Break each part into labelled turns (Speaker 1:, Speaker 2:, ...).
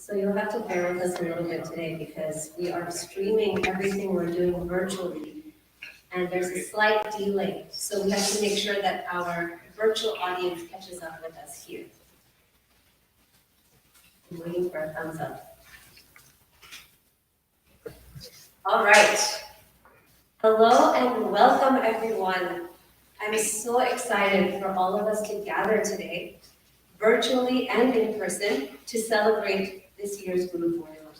Speaker 1: So you'll have to bear with us a little bit today because we are streaming everything we're doing virtually. And there's a slight delay. So we have to make sure that our virtual audience catches up with us here. I'm waiting for a thumbs up. All right. Hello and welcome everyone. I'm so excited for all of us to gather today, virtually and in person, to celebrate this year's Guru Pournima.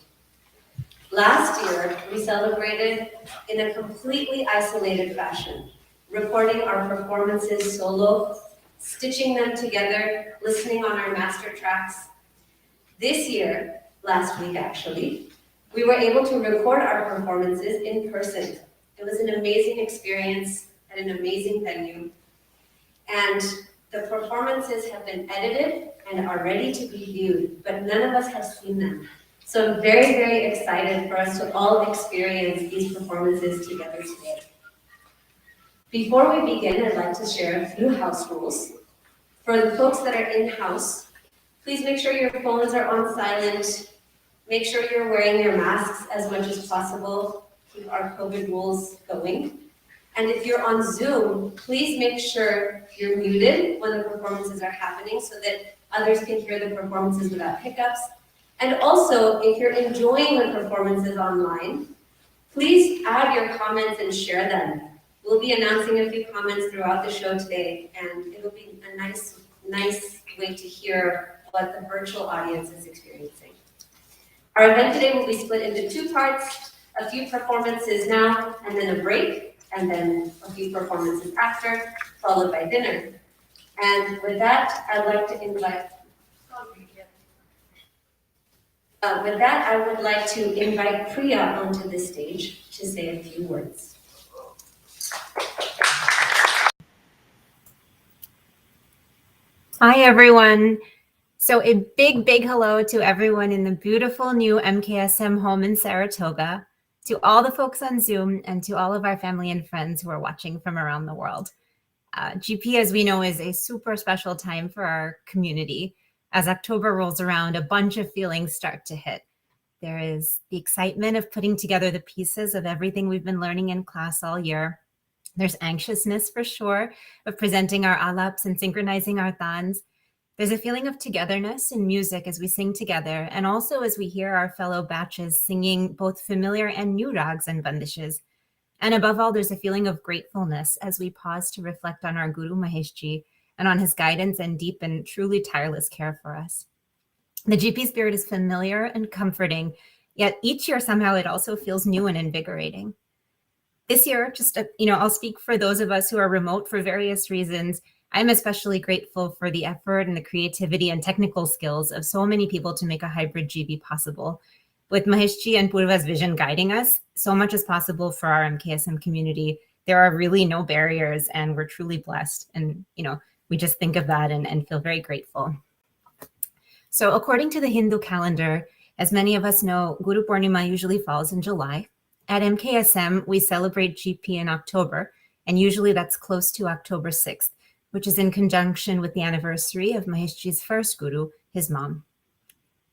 Speaker 1: Last year, we celebrated in a completely isolated fashion, recording our performances solo, stitching them together, listening on our master tracks. This year, last week actually, we were able to record our performances in person. It was an amazing experience at an amazing venue. And the performances have been edited and are ready to be viewed, but none of us have seen them. So I'm very, very excited for us to all experience these performances together today. Before we begin, I'd like to share a few house rules. For the folks that are in-house, please make sure your phones are on silent. Make sure you're wearing your masks as much as possible. Keep our COVID rules going. And if you're on Zoom, please make sure you're muted when the performances are happening so that others can hear the performances without hiccups. And also, if you're enjoying the performances online, please add your comments and share them. We'll be announcing a few comments throughout the show today, and it'll be a nice way to hear what the virtual audience is experiencing. Our event today will be split into two parts, a few performances now, and then a break, and then a few performances after, followed by dinner. And with that, I'd like to invite I would like to invite Priya onto the stage to say a few words.
Speaker 2: Hi, everyone. So a big hello to everyone in the beautiful new MKSM home in Saratoga, to all the folks on Zoom, and to all of our family and friends who are watching from around the world. GP, as we know, is a super special time for our community. As October rolls around, a bunch of feelings start to hit. There is the excitement of putting together the pieces of everything we've been learning in class all year. There's anxiousness for sure of presenting our alaps and synchronizing our thans. There's a feeling of togetherness in music as we sing together, and also as we hear our fellow batches singing both familiar and new rags and bandishes. And above all, there's a feeling of gratefulness as we pause to reflect on our Guru Maheshji and on his guidance and deep and truly tireless care for us. The GP spirit is familiar and comforting, yet each year somehow it also feels new and invigorating. This year, I'll speak for those of us who are remote for various reasons. I'm especially grateful for the effort and the creativity and technical skills of so many people to make a hybrid GB possible. With Maheshji and Purva's vision guiding us, so much is possible for our MKSM community. There are really no barriers, and we're truly blessed. And, we just think of that and feel very grateful. So according to the Hindu calendar, as many of us know, Guru Pournima usually falls in July. At MKSM, we celebrate GP in October, and usually that's close to October 6th, which is in conjunction with the anniversary of Maheshji's first guru, his mom.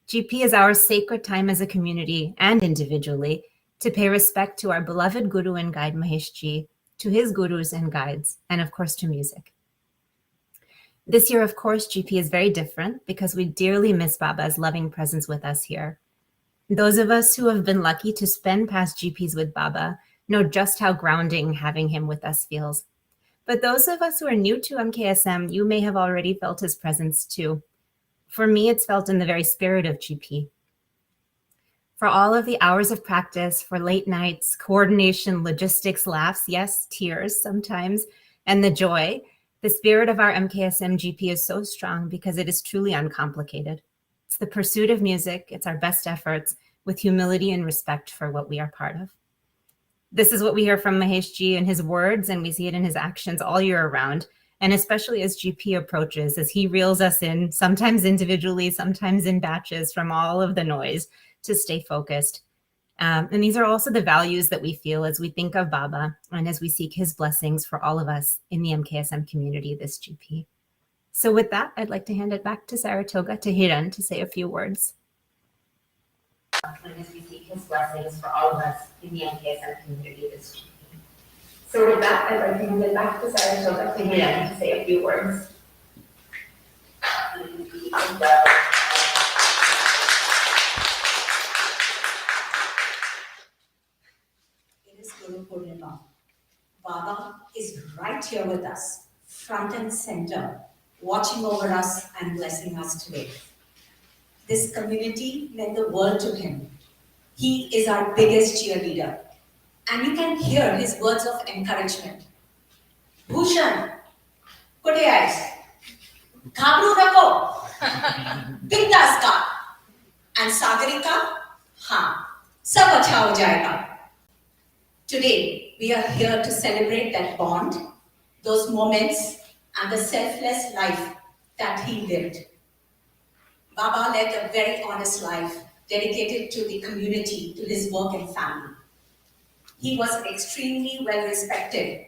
Speaker 2: GP is our sacred time as a community and individually to pay respect to our beloved guru and guide Maheshji, to his gurus and guides, and of course to music. This year, of course, GP is very different because we dearly miss Baba's loving presence with us here. Those of us who have been lucky to spend past GPs with Baba know just how grounding having him with us feels. But those of us who are new to MKSM, you may have already felt his presence too. For me, it's felt in the very spirit of GP. For all of the hours of practice, for late nights, coordination, logistics, laughs, yes, tears sometimes, and the joy, the spirit of our MKSM GP is so strong because it is truly uncomplicated. It's the pursuit of music, it's our best efforts, with humility and respect for what we are part of. This is what we hear from Maheshji in his words, and we see it in his actions all year around, and especially as GP approaches, as he reels us in, sometimes individually, sometimes in batches, from all of the noise to stay focused. And these are also the values that we feel as we think of Baba and as we seek his blessings for all of us in the MKSM community this GP. So with that, I'd like to hand it back to Saratoga, to Hiran, to say a few words. as we seek his blessings for all of us in the MKSM community this evening. So with that, I'd like to move it back to Saratoga for Brianna to say a few words.
Speaker 3: It is Guru Pournima. Baba is right here with us, front and center, watching over us and blessing us today. This community meant the world to him. He is our biggest cheerleader. And you can hear his words of encouragement. Bhushan, kude aayes? Ghabru nako. Bindas ka. And Sagarika, haan, sab acha ho jayega. Today, we are here to celebrate that bond, those moments, and the selfless life that he lived. Baba led a very honest life, dedicated to the community, to his work and family. He was extremely well respected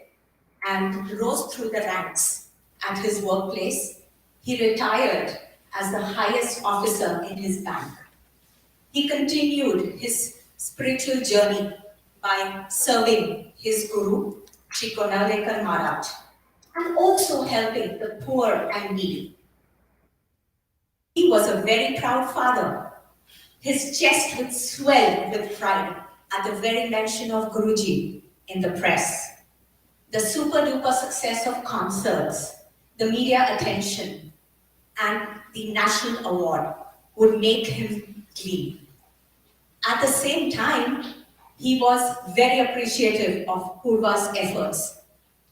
Speaker 3: and rose through the ranks at his workplace. He retired as the highest officer in his bank. He continued his spiritual journey by serving his guru, Chikonalekar Maharaj, and also helping the poor and needy. He was a very proud father. His chest would swell with pride at the very mention of Guruji in the press. The super duper success of concerts, the media attention, and the national award would make him glee. At the same time, he was very appreciative of Purva's efforts,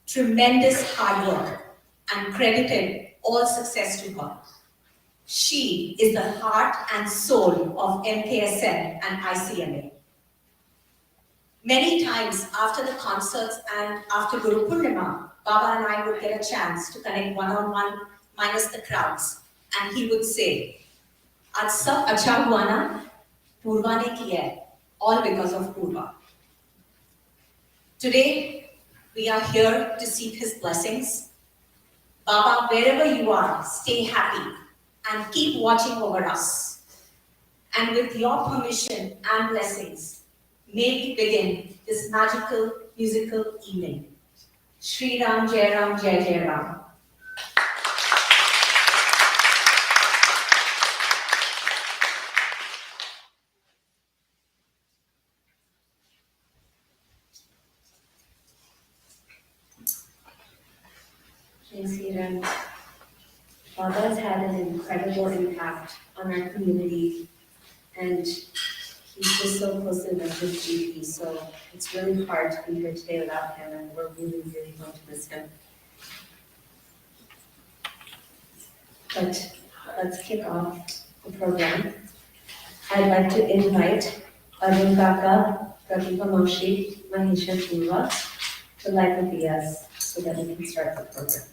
Speaker 3: tremendous hard work, and credited all success to her. She is the heart and soul of MKSM and ICMA. Many times after the concerts and after Guru Pournima, Baba and I would get a chance to connect one-on-one minus the crowds. And he would say, "Aaj sab acha hua na, Purva ne kiya hai," all because of Purva. Today, we are here to seek his blessings. Baba, wherever you are, stay happy and keep watching over us. And with your permission and blessings, may we begin this magical musical evening. Shri Ram, Jai Ram, Jai Jai Ram.
Speaker 1: Hiran, Baba's had an incredible impact on our community, and he's just so close to us with GP, so it's really hard to be here today without him, and we're really, really going to miss him. But let's kick off the program. I'd like to invite Arun Kaka, Pratibha Moshi, Mahisha Purva to light the diyas so that we can start the program.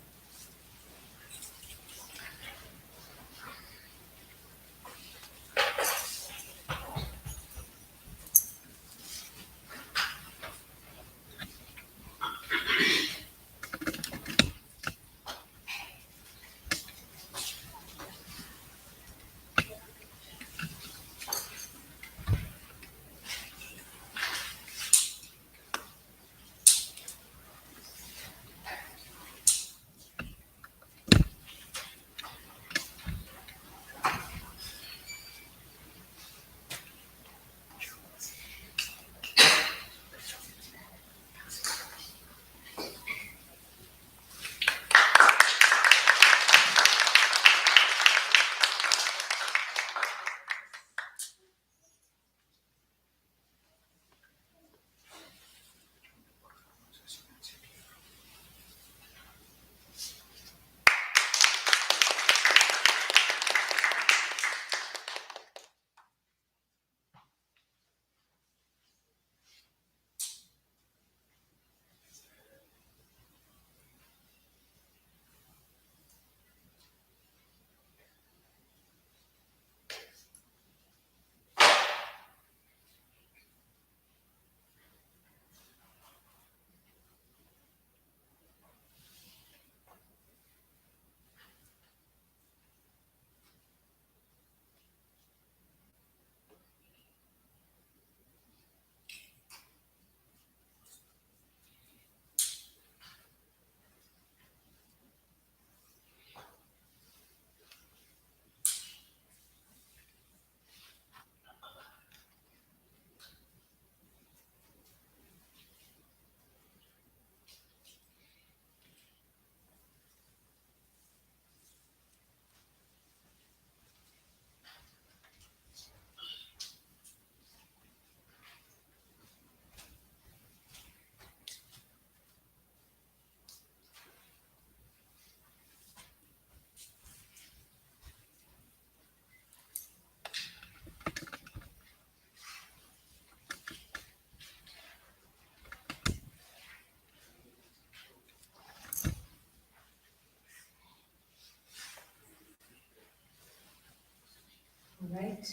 Speaker 1: right.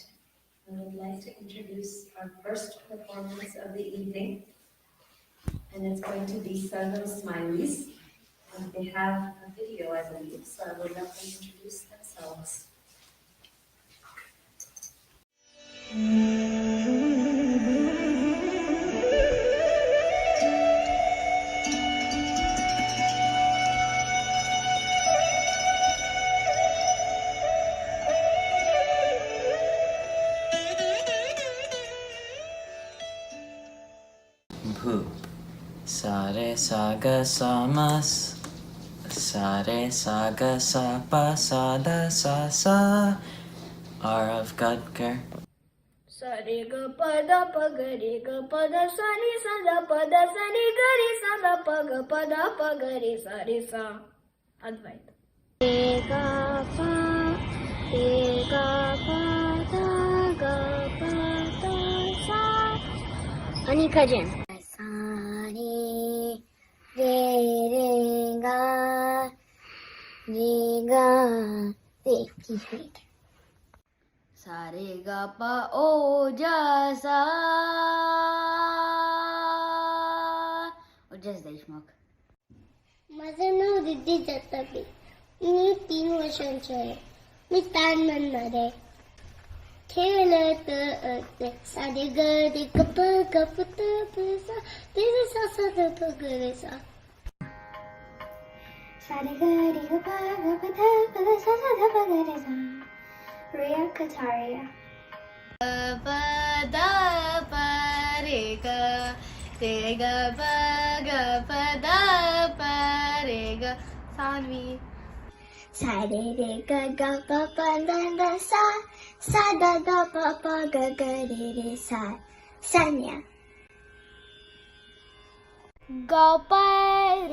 Speaker 1: I would like to introduce our first performance of the evening. And it's going to be Seven Smileys. And they have a video, I believe, so I will let them introduce themselves.
Speaker 4: Bhu. Sare saga samas. Sare saga sa pa sada sa sa. R of Gudger.
Speaker 5: Sa re ga pa da pa ga re ga pa da sa ni sa da pa da sa ni ga re sa da pa ga pa da pa ga re sa. Advait. Re ga pa da ga pa da sa. Anika Jen. Sa re ga please wait. Sa re ga pa o ja sa. Ojas Deshmukh.
Speaker 6: माझं नाव रिद्धी जगतापे. मी 3 वर्षांची आहे. मी तान म्हणणार आहे. खेळत साडे ग रे गप गप तप सा ते सा सा ग ग रे सा साडे ग रे गप गप तप सा सा ग ग रे सा. Ria Kataria.
Speaker 5: Pa da pa re ga pa da pa re ga Sanvi.
Speaker 6: Sa re re ga ga pa pa da da sa sa da da pa pa ga ga re re sa. Sanya.
Speaker 5: Ga pa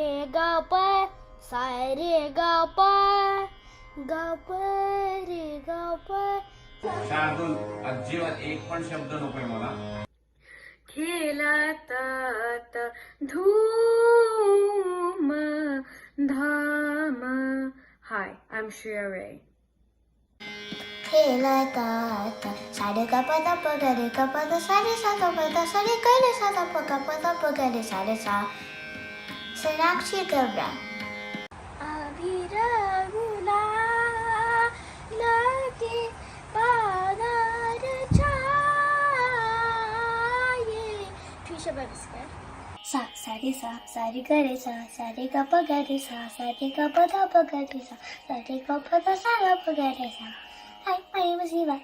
Speaker 5: re ga pa sa re ga pa रे गा पा.
Speaker 7: शार्दूल अजिबात एक पण शब्द नकोय मला.
Speaker 5: खेळतात धूम धाम. हाय, आय एम श्रेया रे.
Speaker 6: खेळतात साडे ग प द प ग रे ग प द सा रे सा ग प द सा रे ग रे सा द प ग प द प ग रे सा रे सा. सोनाक्षी गबरा.
Speaker 5: अभिरागुला लगे पादार छाये. Trisha Babiskar.
Speaker 6: सा रे सा रे ग रे सा रे ग प ग रे सा रे ग प द प ग रे सा रे ग प द सा ग प ग रे सा. Hi, my name is Eva.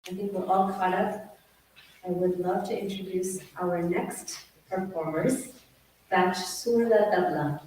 Speaker 1: I think we're all caught up. I would love to introduce our next performers, Batch Surda Tabla.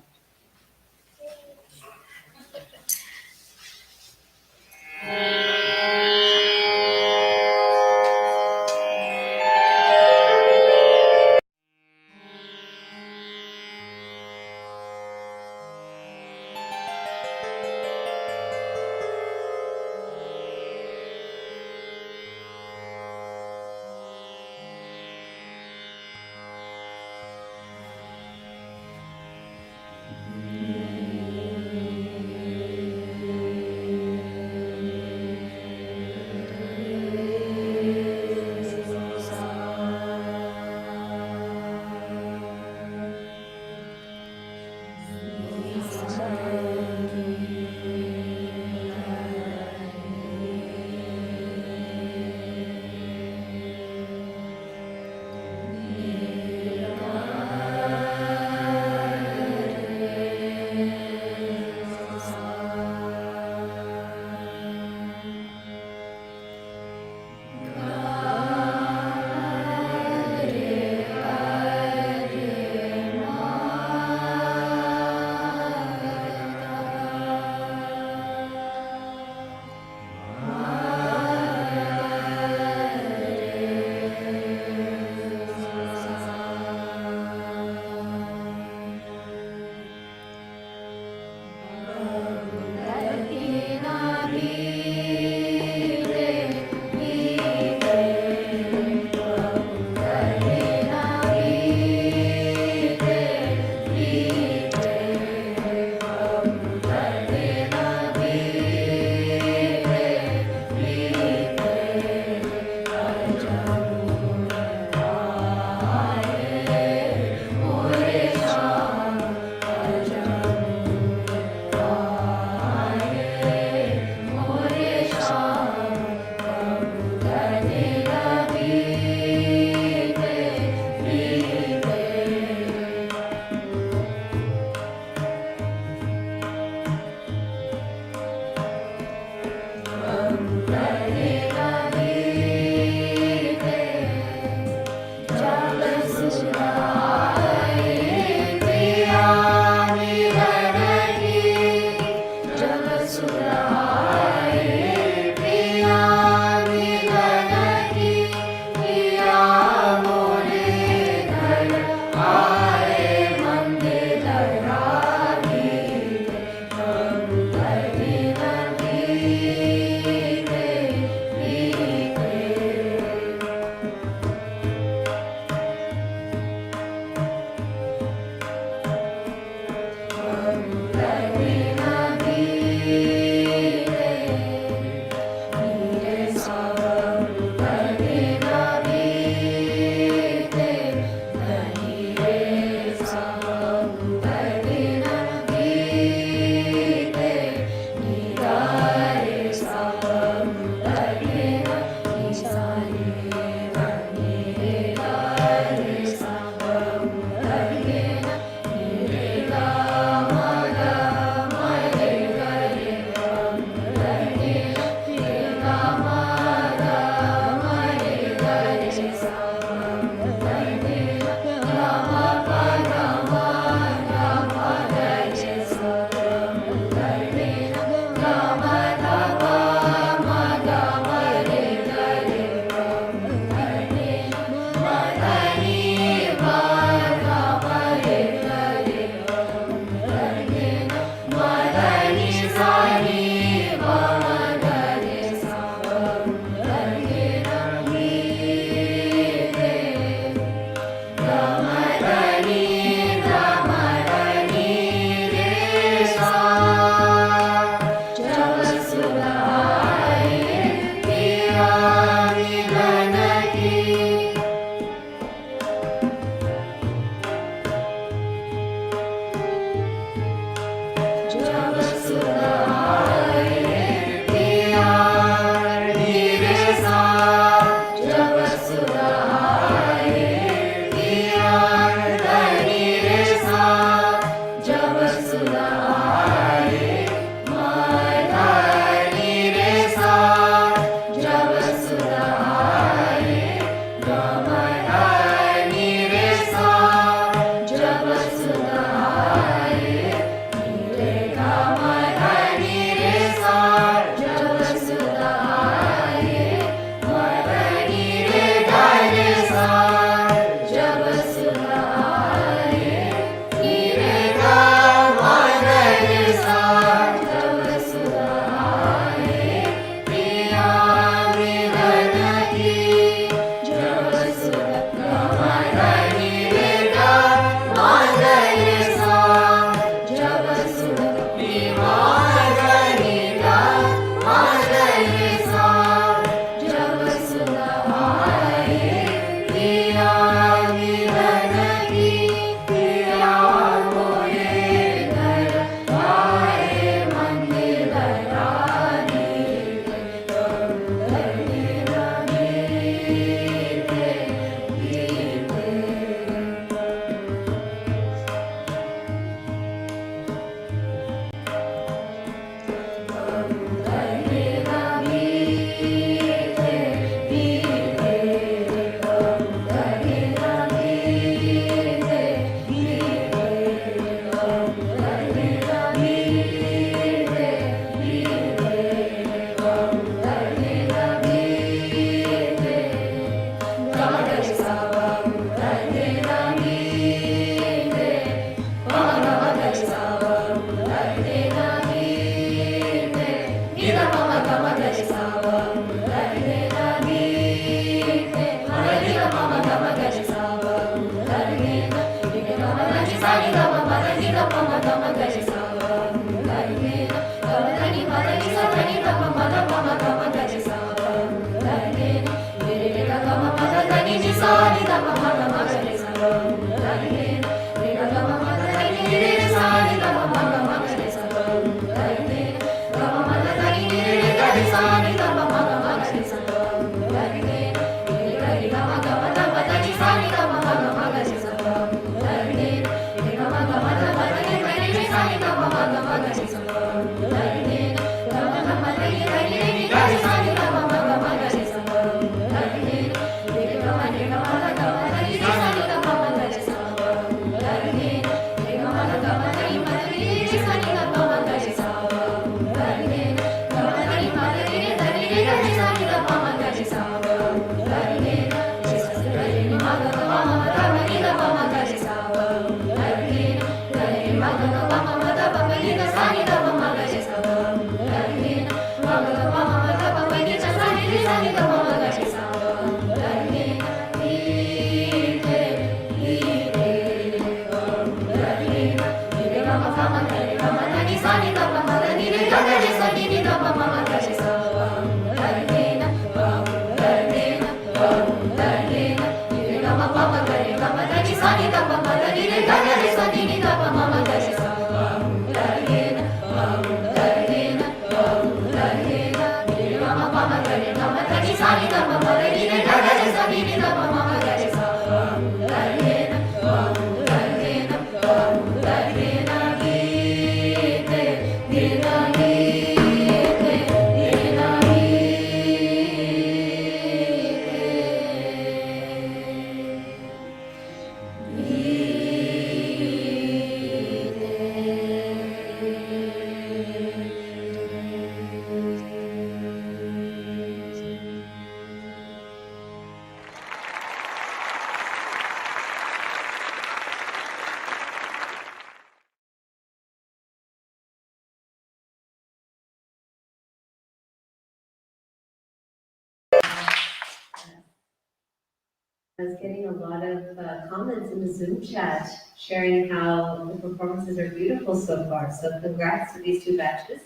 Speaker 1: I was getting a lot of comments in the Zoom chat sharing how the performances are beautiful so far. So congrats to these two batches.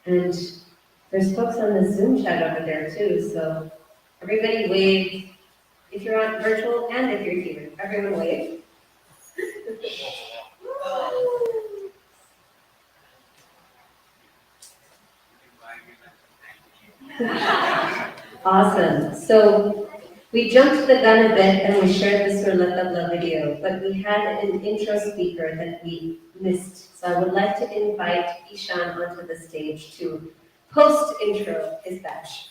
Speaker 1: And there's folks on the Zoom chat over there too. So everybody wave if you're on virtual and if you're here. Everyone wave. Awesome. So we jumped the gun a bit and we shared the Surla Tabla video, but we had an intro speaker that we missed. So I would like to invite Ishan onto the stage to post-intro his batch.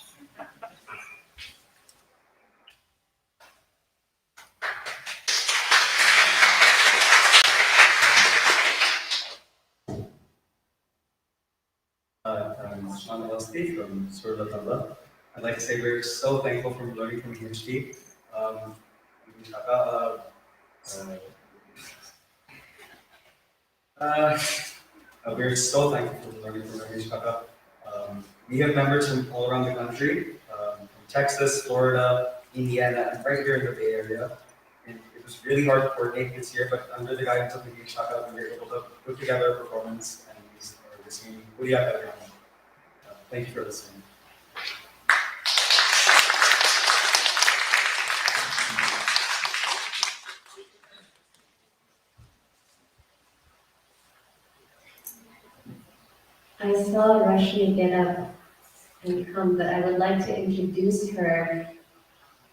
Speaker 8: I'm Namaste from Surla Tabla. I'd like to say we're so thankful for learning from PhD. We're so thankful for learning from Ramesh Kaka. We have members from all around the country, from Texas, Florida, Indiana, and right here in the Bay Area. And it was really hard to coordinate this year, but under the guidance of Ramesh Kaka, we were able to put together a performance and we're singing Puriya Karna. Thank you for listening.
Speaker 1: I saw Rashmi get up and come, but I would like to introduce her.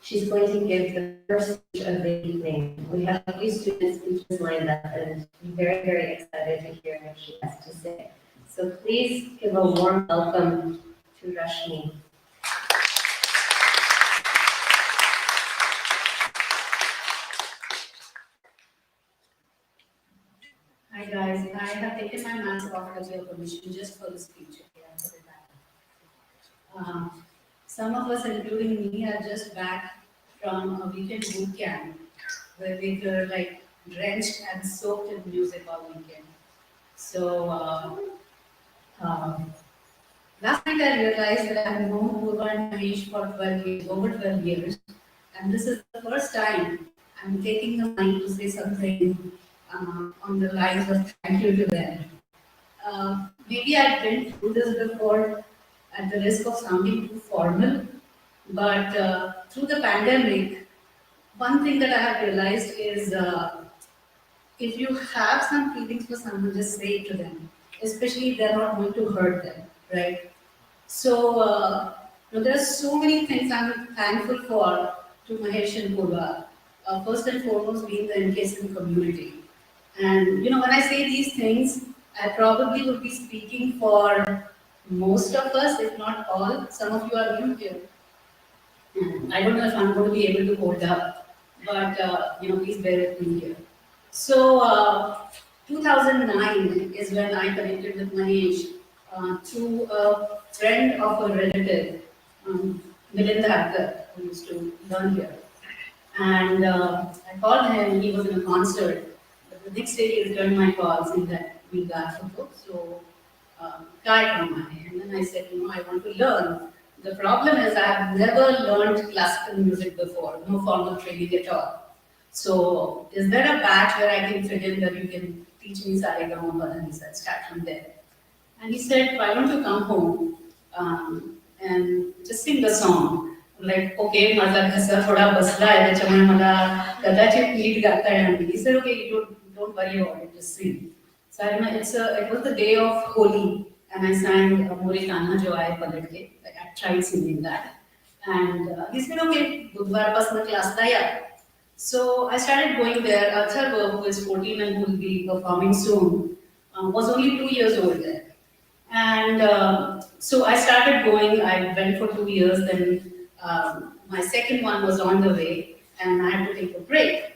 Speaker 1: She's going to give the first speech of the evening. We have a few student speeches lined up, and I'm very, very excited to hear what she has to say. So please give a warm welcome to Rashmi.
Speaker 9: Hi guys, I have taken my mask off with your permission just for the speech. Okay, I'll put it back. Some of us, including me, are just back from a weekend boot camp where we were like drenched and soaked in music all weekend. So last night I realized that I've known Purva and Manish for 12 years, over 12 years, and this is the first time I'm taking the mic to say something on the lines of thank you to them. Maybe I've been through this before at the risk of sounding too formal, but through the pandemic, one thing that I have realized is if you have some feelings for someone, just say it to them, especially if they're not going to hurt them, right? So there are so many things I'm thankful for to Mahesh and Purva. First and foremost being the MKSM community. And when I say these things, I probably would be speaking for most of us, if not all. Some of you are new here. I don't know if I'm going to be able to hold up, but please bear with me here. So 2009 is when I connected with Mahesh through a friend of a relative, Milind Harkar, who used to learn here. And I called him, he was in a concert. But the next day he returned my call saying that we got the book, so and then I said, I want to learn. The problem is I have never learned classical music before, no formal training at all. So is there a batch where I can fit in that you can teach me Saregama? And he said, start from there. And he said, why don't you come home and just sing the song? Like okay माझा घसा थोडा बसला आहे त्याच्यामुळे मला कदाचित NEET गाता येणार नाही. He said, okay, you don't worry about it, just sing. So I remember it was the day of Holi and I sang More Kanha Jo Aaye Palat Ke. Like I tried singing that. And he said, okay, budwar pasna class la ya. So I started going there. Atharva, who is 14 and who will be performing soon, was only 2 years old there. And so I started going. I went for 2 years. Then my second one was on the way, and I had to take a break.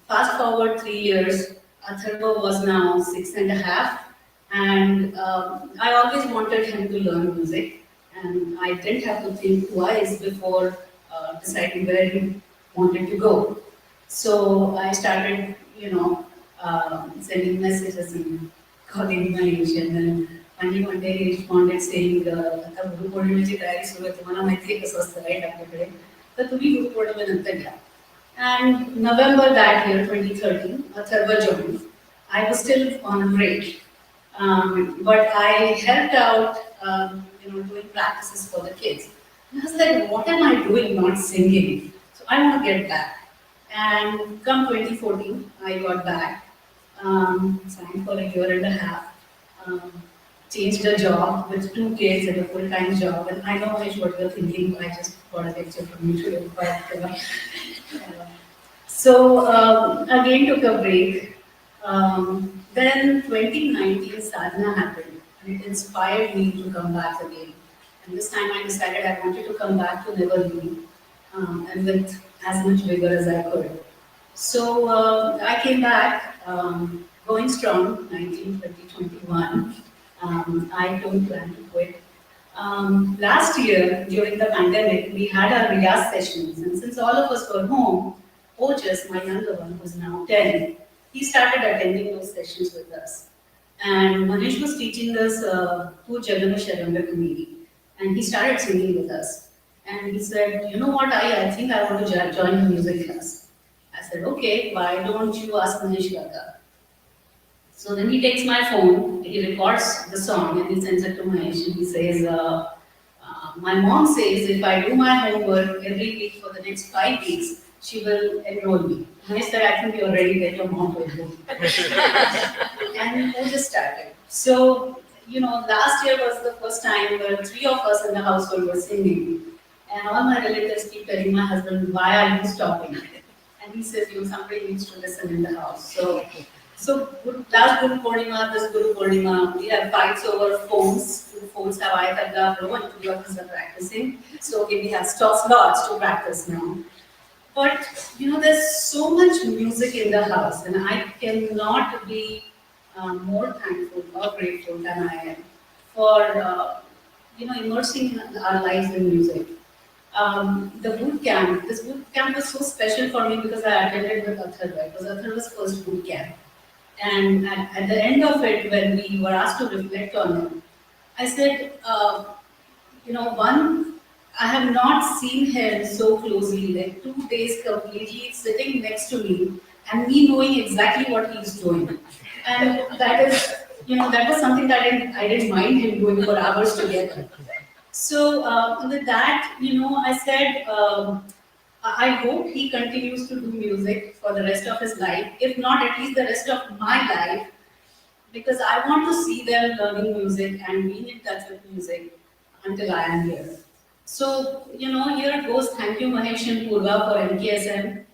Speaker 9: Fast forward 3 years, Atharva was now 6.5, and I always wanted him to learn music, and I didn't have to think twice before deciding where he wanted to go. So I started, sending messages and calling my agent, and finally one day he responded saying, "आता गुरु पौर्णिमेची तयारी सुरू आहे, तुम्हाला माहिती आहे कसं असतं right आपल्याकडे, तर तुम्ही गुरु पौर्णिमेनंतर घ्या." And November that year, 2013, Atharva joined. I was still on break, but I helped out, doing practices for the kids. And I was like, what am I doing not singing? So I want to get back. And come 2014, I got back, sang for a year and a half, um, changed a job with 2 kids and a full-time job. And I know Manish, what you're thinking, I just got a lecture from you today. But, so again took a break. Then 2019 sadhana happened and it inspired me to come back again. And this time I decided I wanted to come back to never leave, and with as much vigor as I could. So I came back, going strong, 19, 20, 21. I don't plan to quit. Last year, during the pandemic, we had our Riyaz sessions, and since all of us were home, Ojas, my younger one, who's now 10, he started attending those sessions with us. And Manish was teaching us Tu Jagana Sharamya Kumiri, and he started singing with us. And he said, you know what, I think I want to join the music class. I said, okay, why don't you ask Manish Lata? So then he takes my phone, he records the song and he sends it to Mahesh and he says, my mom says if I do my homework every week for the next 5 weeks, she will enroll me. Mahesh said, I think you're ready, get your mom to enroll me. And we just started. So, last year was the first time where 3 of us in the household were singing. And all my relatives keep telling my husband, why are you stopping? And he says, somebody needs to listen in the house. So last Guru Pournima, this Guru Pournima, we have fights over phones. The phones have iPad, Pro, and 2 of us are practicing. So okay, we have slots to practice now. But there's so much music in the house, and I cannot be more thankful or grateful than I am for immersing our lives in music. This boot camp was so special for me because I attended with Atharva. It was Atharva's first boot camp. And at the end of it, when we were asked to reflect on it, I said, I have not seen him so closely, like 2 days completely sitting next to me and me knowing exactly what he's doing. And that was something that I didn't mind him doing for hours together. So with that, I said, I hope he continues to do music for the rest of his life, if not at least the rest of my life, because I want to see them learning music and being in touch with music until I am here. So, here it goes. Thank you, Mahesh and Purva, for MKSM,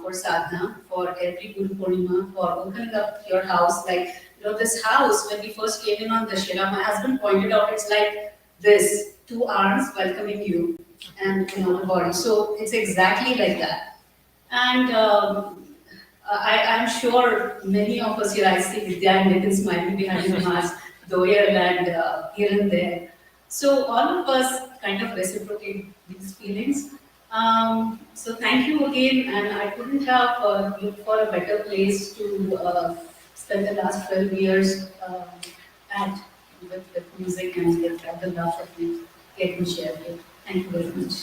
Speaker 9: for Sadhana, for every Guru Pournima, for opening up your house. Like, this house, when we first came in on Dashera, my husband pointed out, it's like this, 2 arms welcoming you and the body. So it's exactly like that. And I'm sure many of us here, I see Vidya and Nitin smiling behind the mask, Doyer and here and there. So all of us kind of reciprocate these feelings. So thank you again, and I couldn't have looked for a better place to spend the last 12 years at with music and with the love that we get to share with. Thank you very much.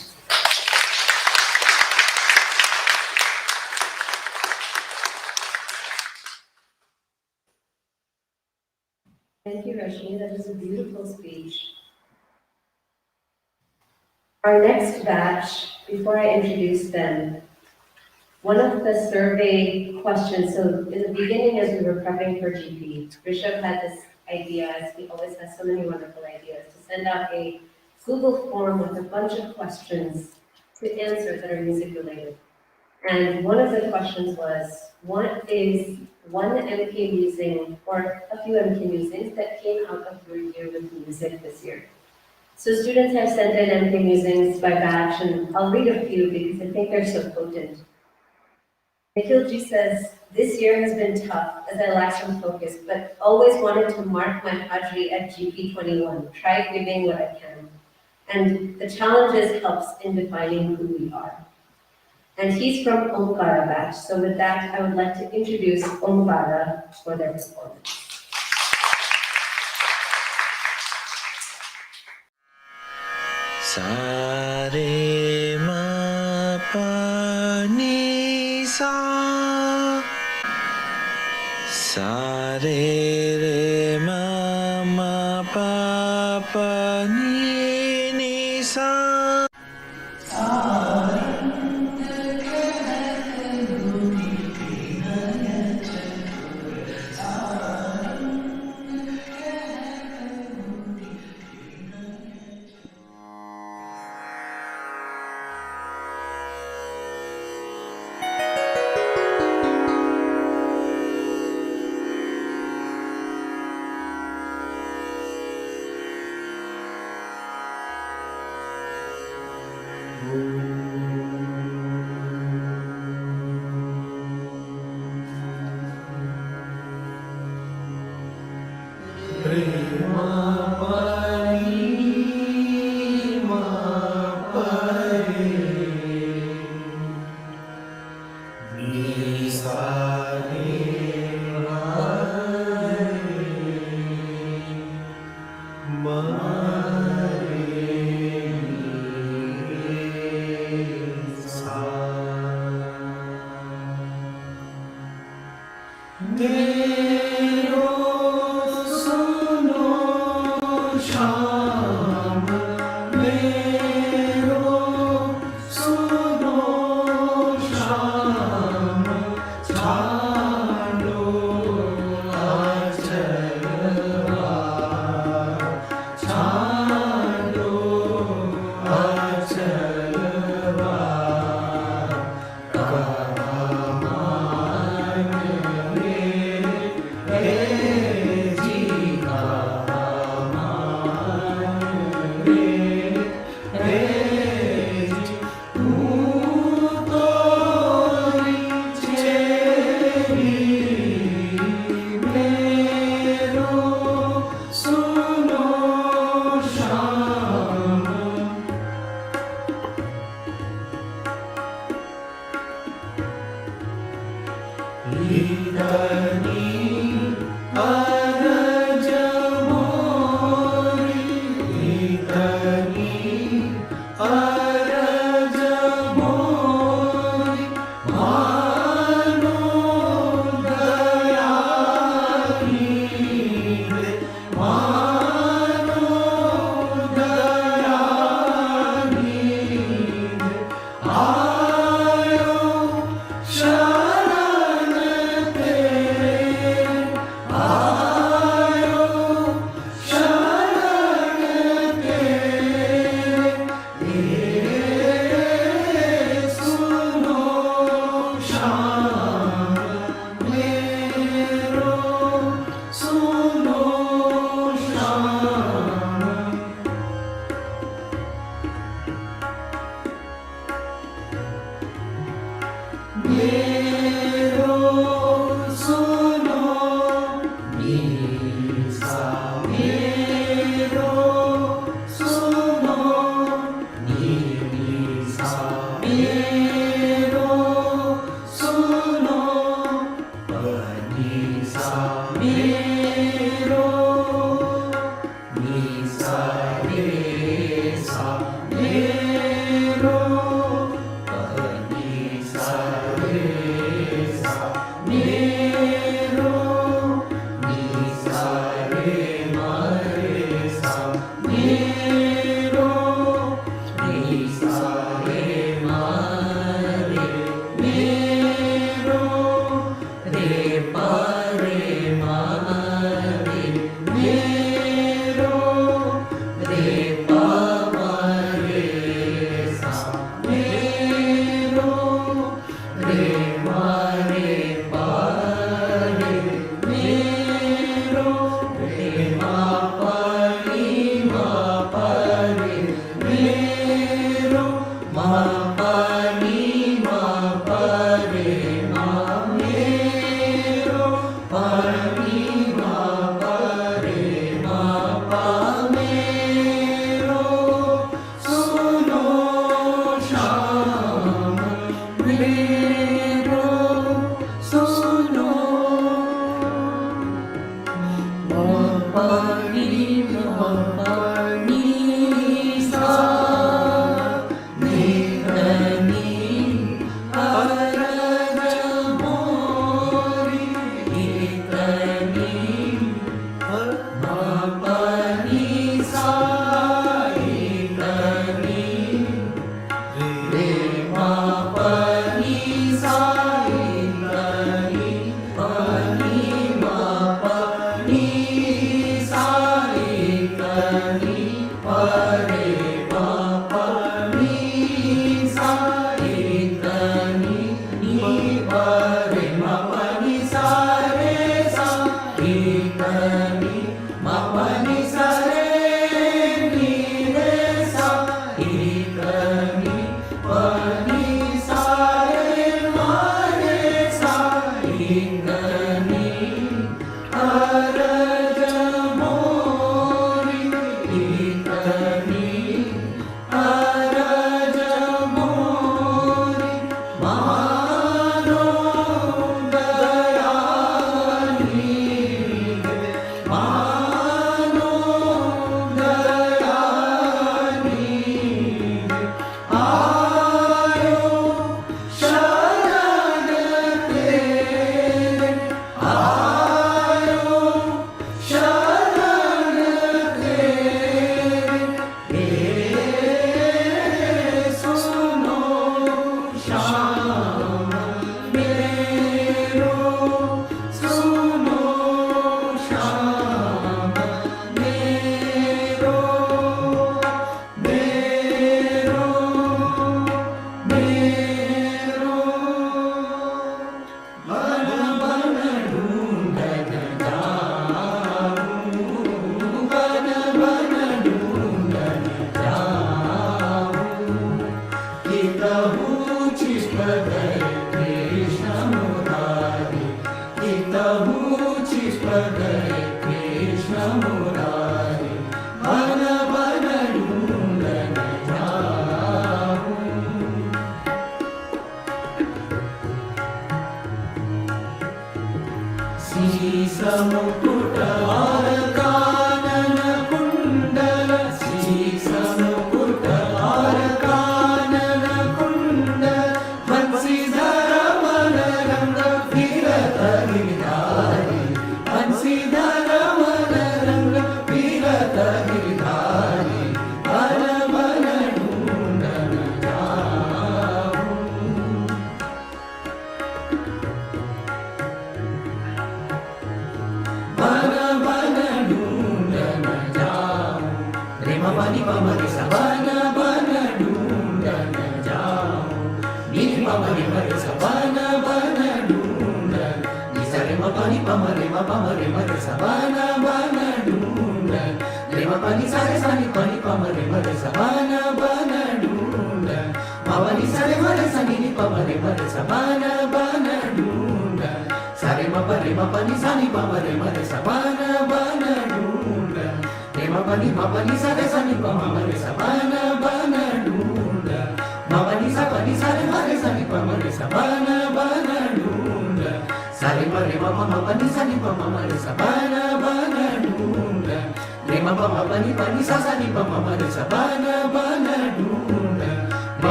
Speaker 1: Thank you, Rashmi. That was a beautiful speech. Our next batch, before I introduce them, one of the survey questions, so in the beginning as we were prepping for GP, Rishabh had this idea, as he always has so many wonderful ideas, to send out a Google form with a bunch of questions to answer that are music related. And one of the questions was, what is one MK musing or a few MK musings that came out of your year with music this year? So students have sent in MK musings by batch, and I'll read a few because I think they're so potent. Nikhilji says, this year has been tough as I lack some focus, but always wanted to mark my Hajri at GP21. Try giving what I can. And the challenges helps in defining who we are. And he's from Omkara batch. So with that, I would like to introduce Omkara for their performance.
Speaker 4: Sa re ma pa ni sa. Sa re re ma pa pa ni sa.
Speaker 10: Sa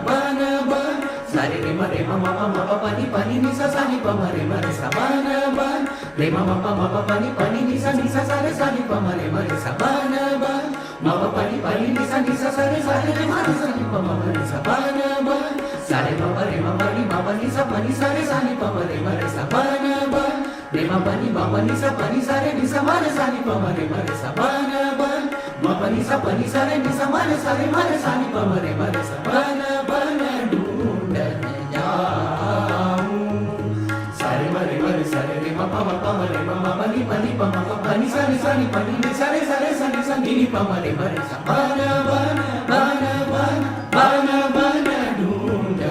Speaker 10: Bana Sare re ma pa pa ni sa sa ni pa ma re sa ba na ba. Re ma pa pa ni sa sa ni pa ma re sa ba na ba. Ma pa ni sa sa re re ma sa ni pa ma re sa ba na ba. Sare ma pa ni sa re sa ni pa ma re sa ba na ba. Re ma pa ni sa re ni sa ma re sa ni pa ma re sa ba na ba. Ma pa ni sa re ni sa ma re sa ni pa ma re sa ba na ba. ढूंढन जाऊं सारे मरे मरे सारे रे मा पा मरे मा पनी पनी पा मा पनी सारे सारे पनी नि सारे सारे सारे सारे नि पा मरे मरे सा बाना बाना बाना बाना बाना बाना ढूंढन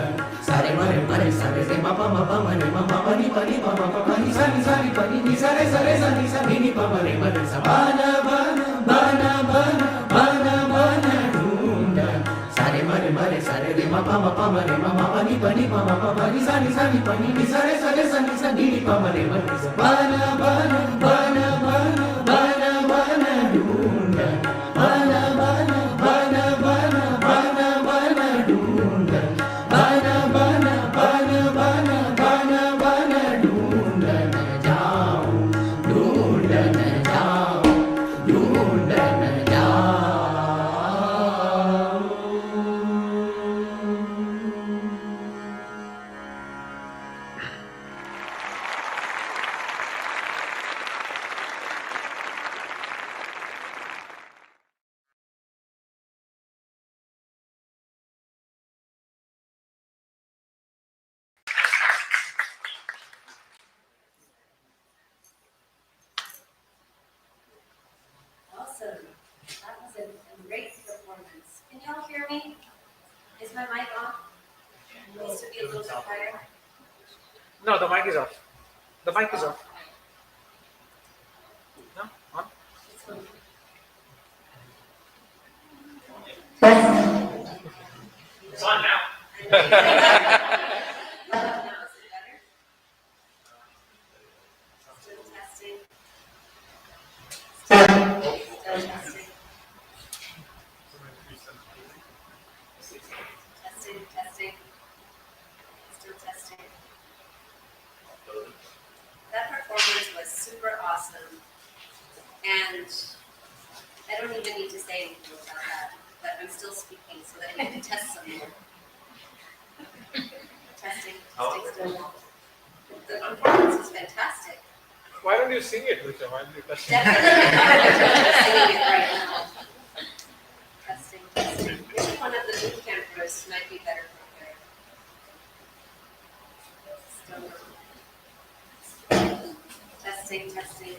Speaker 10: सारे मरे मरे सारे रे मा पा मरे मा पनी पनी पा मा पनी सारे सारे पनी नि सारे सारे सारे सारे नि पा मरे मरे सा बाना बाना बाना बाना बाना बाना ढूंढन सारे मरे मरे सारे रे मा मरे मा पनी पनी पा मा पनी सारे सारे पनी नि सारे सारे सारे सारे नि पा मरे मरे सा बाना बाना बाना बाना बाना बाना ढूंढन बाना बाना बाना बाना बाना बाना ढूंढन बाना बाना बाना बाना बाना बाना ढूंढन जाऊं ढूंढन जाऊं ढूंढन जाऊं.
Speaker 1: Awesome. That was a great performance. Can y'all hear me? Is my mic on? It needs to be a little bit higher.
Speaker 11: No, the mic is off. The mic is off. No? On? It's on now.
Speaker 1: Now is it better? Still testing. Still testing. Testing, testing. Still testing. That performance was super awesome. And I don't even need to say anything about that, but I'm still speaking so that I can test some more. Testing, still. The performance was fantastic.
Speaker 11: Why don't you sing it, Rishabh? Why don't you touch it?
Speaker 1: Definitely singing it right now. Testing, testing. Maybe one of the boot campers might be better prepared. Still. Testing, testing.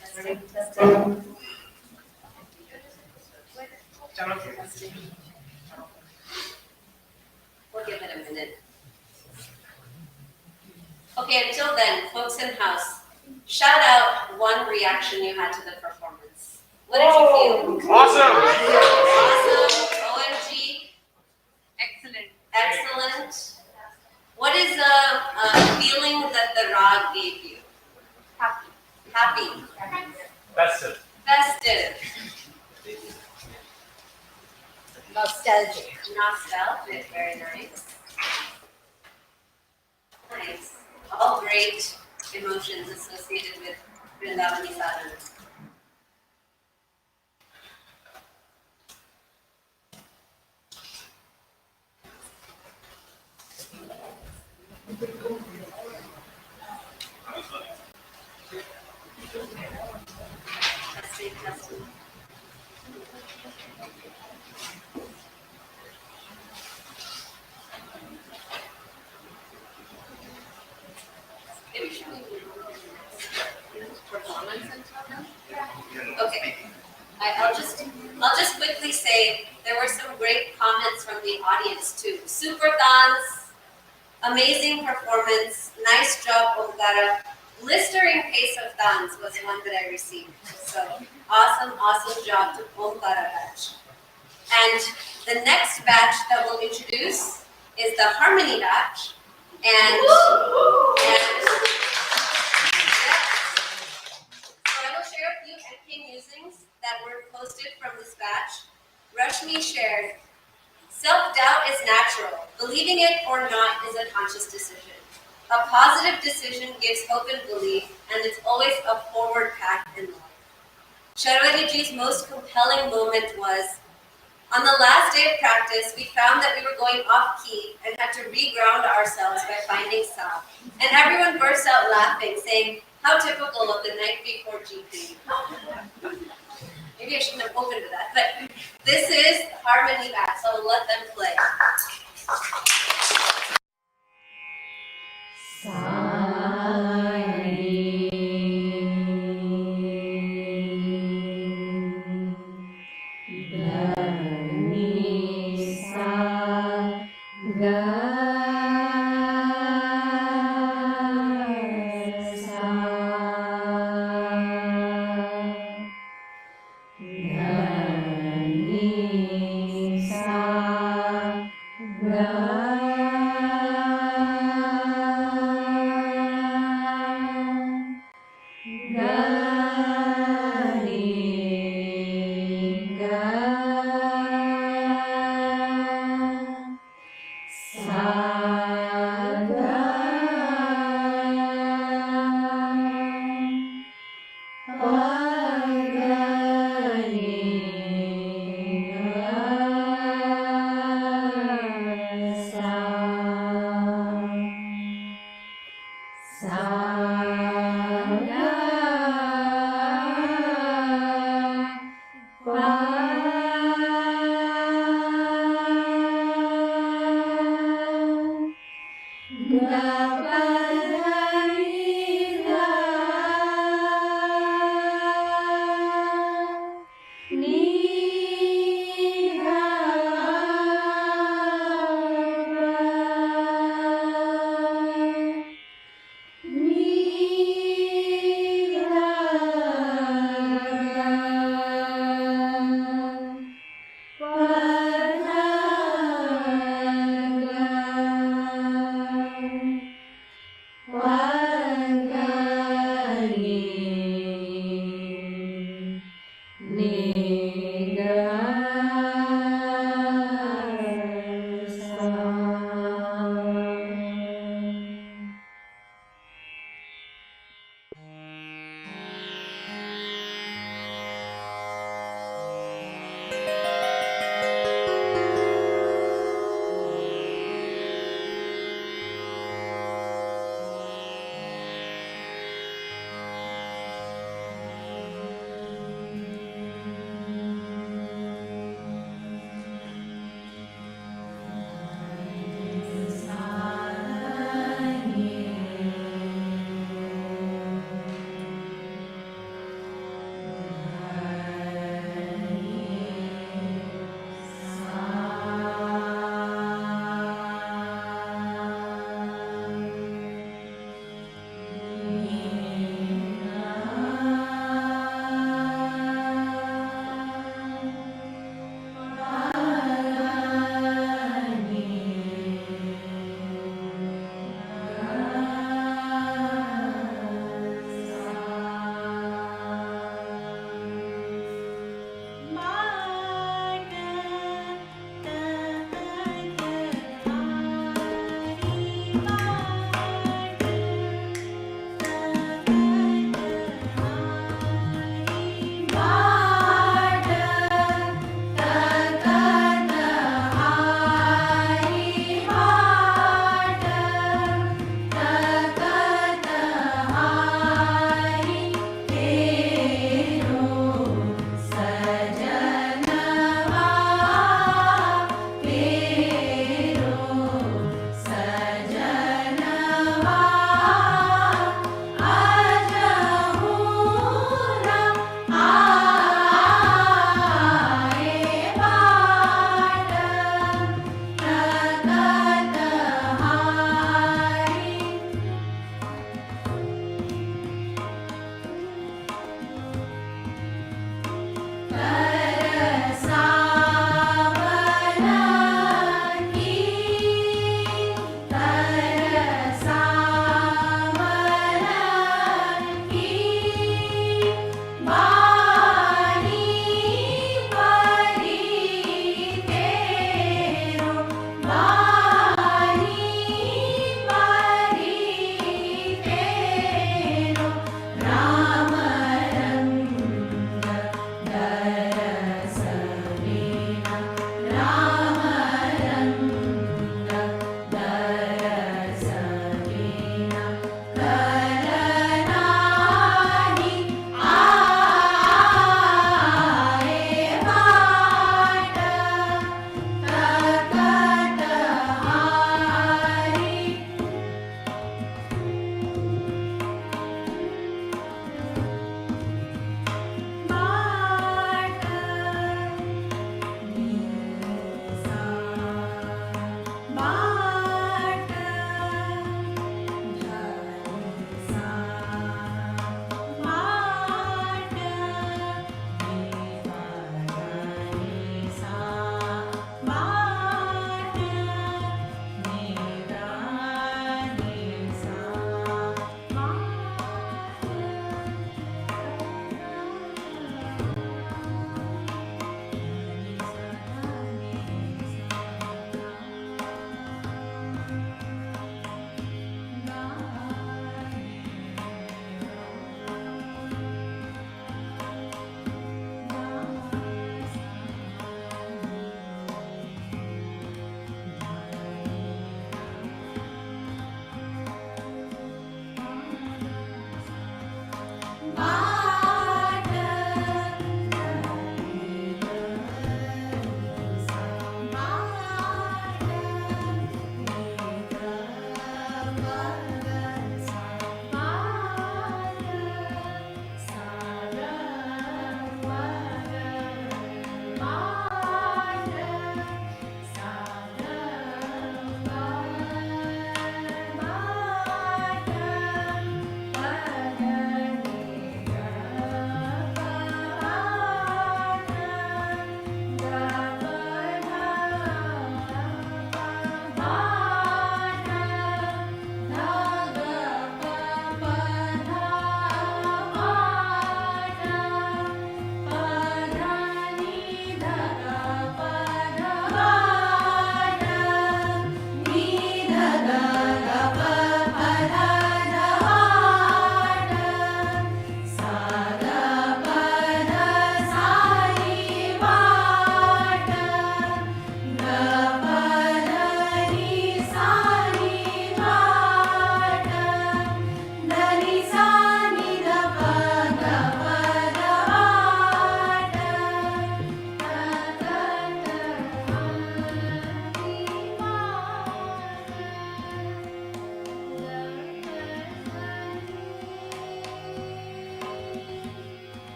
Speaker 1: Testing, testing. Testing. We'll give it a minute. Okay, until then, folks in house, shout out one reaction you had to the performance. What did you feel?
Speaker 11: Awesome!
Speaker 1: Awesome. OMG.
Speaker 9: Excellent.
Speaker 1: Excellent. What is a feeling that the rag gave you?
Speaker 9: Happy.
Speaker 1: Happy.
Speaker 11: That's it.
Speaker 1: Festive.
Speaker 3: Nostalgic.
Speaker 1: Nostalgic. Very nice. Nice. All great emotions associated with Vrindavani sadhana. Testing, testing. Maybe should we performance until then? Okay. I'll just quickly say there were some great comments from the audience too. Super dance, amazing performance, nice job, Omkara. Blistering pace of dance was one that I received. So awesome, awesome job to Omkara batch. And the next batch that we'll introduce is the harmony batch. And yes. So I will share a few MK musings that were posted from this batch, Rashmi shared, self-doubt is natural. Believing it or not is a conscious decision. A positive decision gives hope and belief, and it's always a forward path in life. Sharwariji's most compelling moment was, on the last day of practice, we found that we were going off key and had to re-ground ourselves by finding sa. And everyone burst out laughing, saying, how typical of the night before GP. Maybe I shouldn't have opened with that, but this is harmony back, so I'll let them play.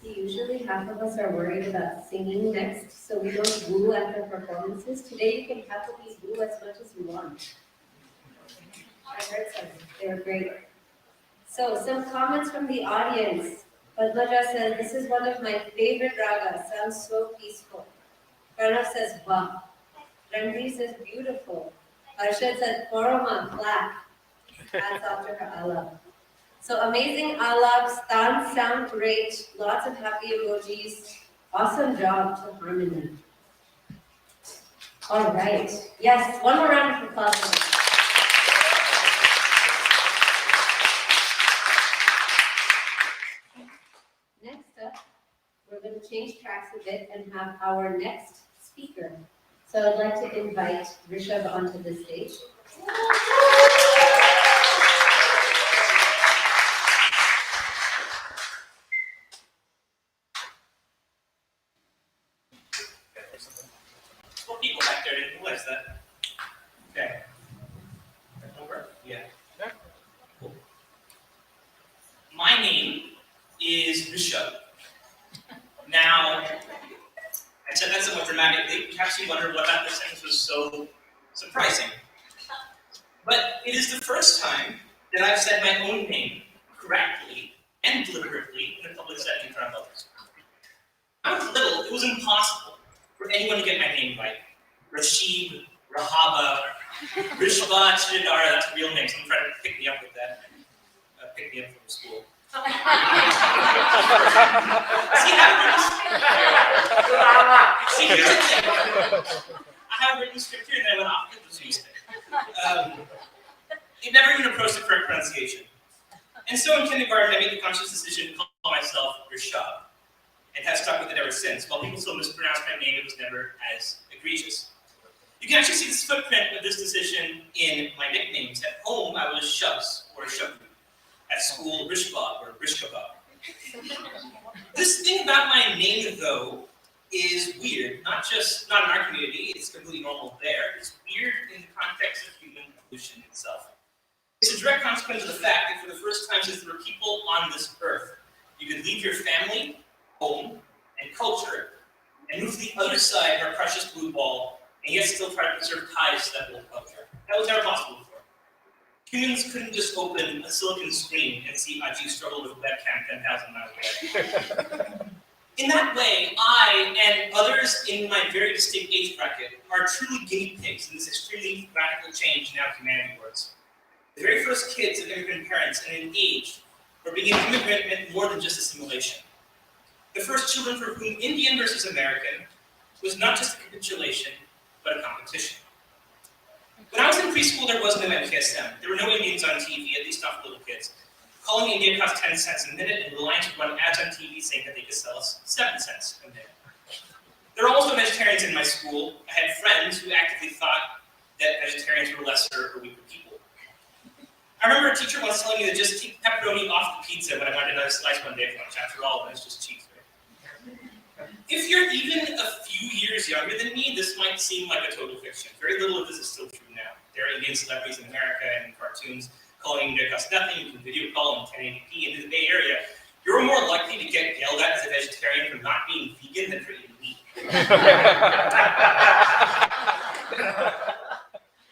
Speaker 1: Usually half of us are worried about singing next, so we don't woo after performances. Today you can happily woo as much as you want. I heard some, they were great. So some comments from the audience. Padmaja says, this is one of my favorite ragas, sounds so peaceful. Pranav says, wow. Ranveer says, beautiful. Arshad says, Purnima, clap. That's after her alab. So amazing alabs, stan sound great, lots of happy emojis. Awesome job to Harmony. All right. Yes, one more round of applause. Next up, we're going to change tracks a bit and have our next speaker. So I'd like to invite Rishabh onto the stage.
Speaker 12: For people back there, didn't realize that. Okay. That will work? Yeah. Cool. My name is Rishabh. Now, I said that somewhat dramatically. Perhaps you wonder what about this sentence was so surprising. But it is the first time that I've said my own name correctly and deliberately in a public setting in front of others. When I was little, it was impossible for anyone to get my name right. Rashid, Rahaba, Rishabh, Chidara, that's a real name. Someone tried to pick me up with that. Pick me up from school. See, here's the thing. I have a written script here and then I went off with this used it. It never even approached the correct pronunciation. And so in kindergarten, I made the conscious decision to call myself Rishabh, and have stuck with it ever since. While people still mispronounce my name, it was never as egregious. You can actually see this footprint of this decision in my nicknames. At home, I was Shubs, or Shabbu. At school, Rishabh, or Rishkabah. This thing about my name, though, is weird. Not in our community, it's completely normal there. It's weird in the context of human evolution itself. It's a direct consequence of the fact that for the first time since there were people on this earth, you could leave your family, home, and culture, and move to the other side of our precious blue ball, and yet still try to preserve ties to that old culture. That was never possible before. Humans couldn't just open a silicon screen and see Aji struggle with a webcam 10,000 miles away. In that way, I and others in my very distinct age bracket are truly guinea pigs in this extremely radical change in how humanity works. The very first kids of immigrant parents and an age where being an immigrant meant more than just assimilation. The first children for whom Indian versus American was not just a capitulation, but a competition. When I was in preschool, there was no MKSM. There were no Indians on TV, at least not for little kids. Calling India cost 10 cents a minute, and Reliance would run ads on TV saying that they could sell us 7 cents a minute. There were also vegetarians in my school. I had friends who actively thought that vegetarians were lesser or weaker people. I remember a teacher once telling me to just take pepperoni off the pizza when I wanted another slice one day for lunch. After all, it's just cheese, right? If you're even a few years younger than me, this might seem like a total fiction. Very little of this is still true now. There are Indian celebrities in America and cartoons calling India costs nothing. You can video call in 1080p. And in the Bay Area, you're more likely to get yelled at as a vegetarian for not being vegan than for eating meat.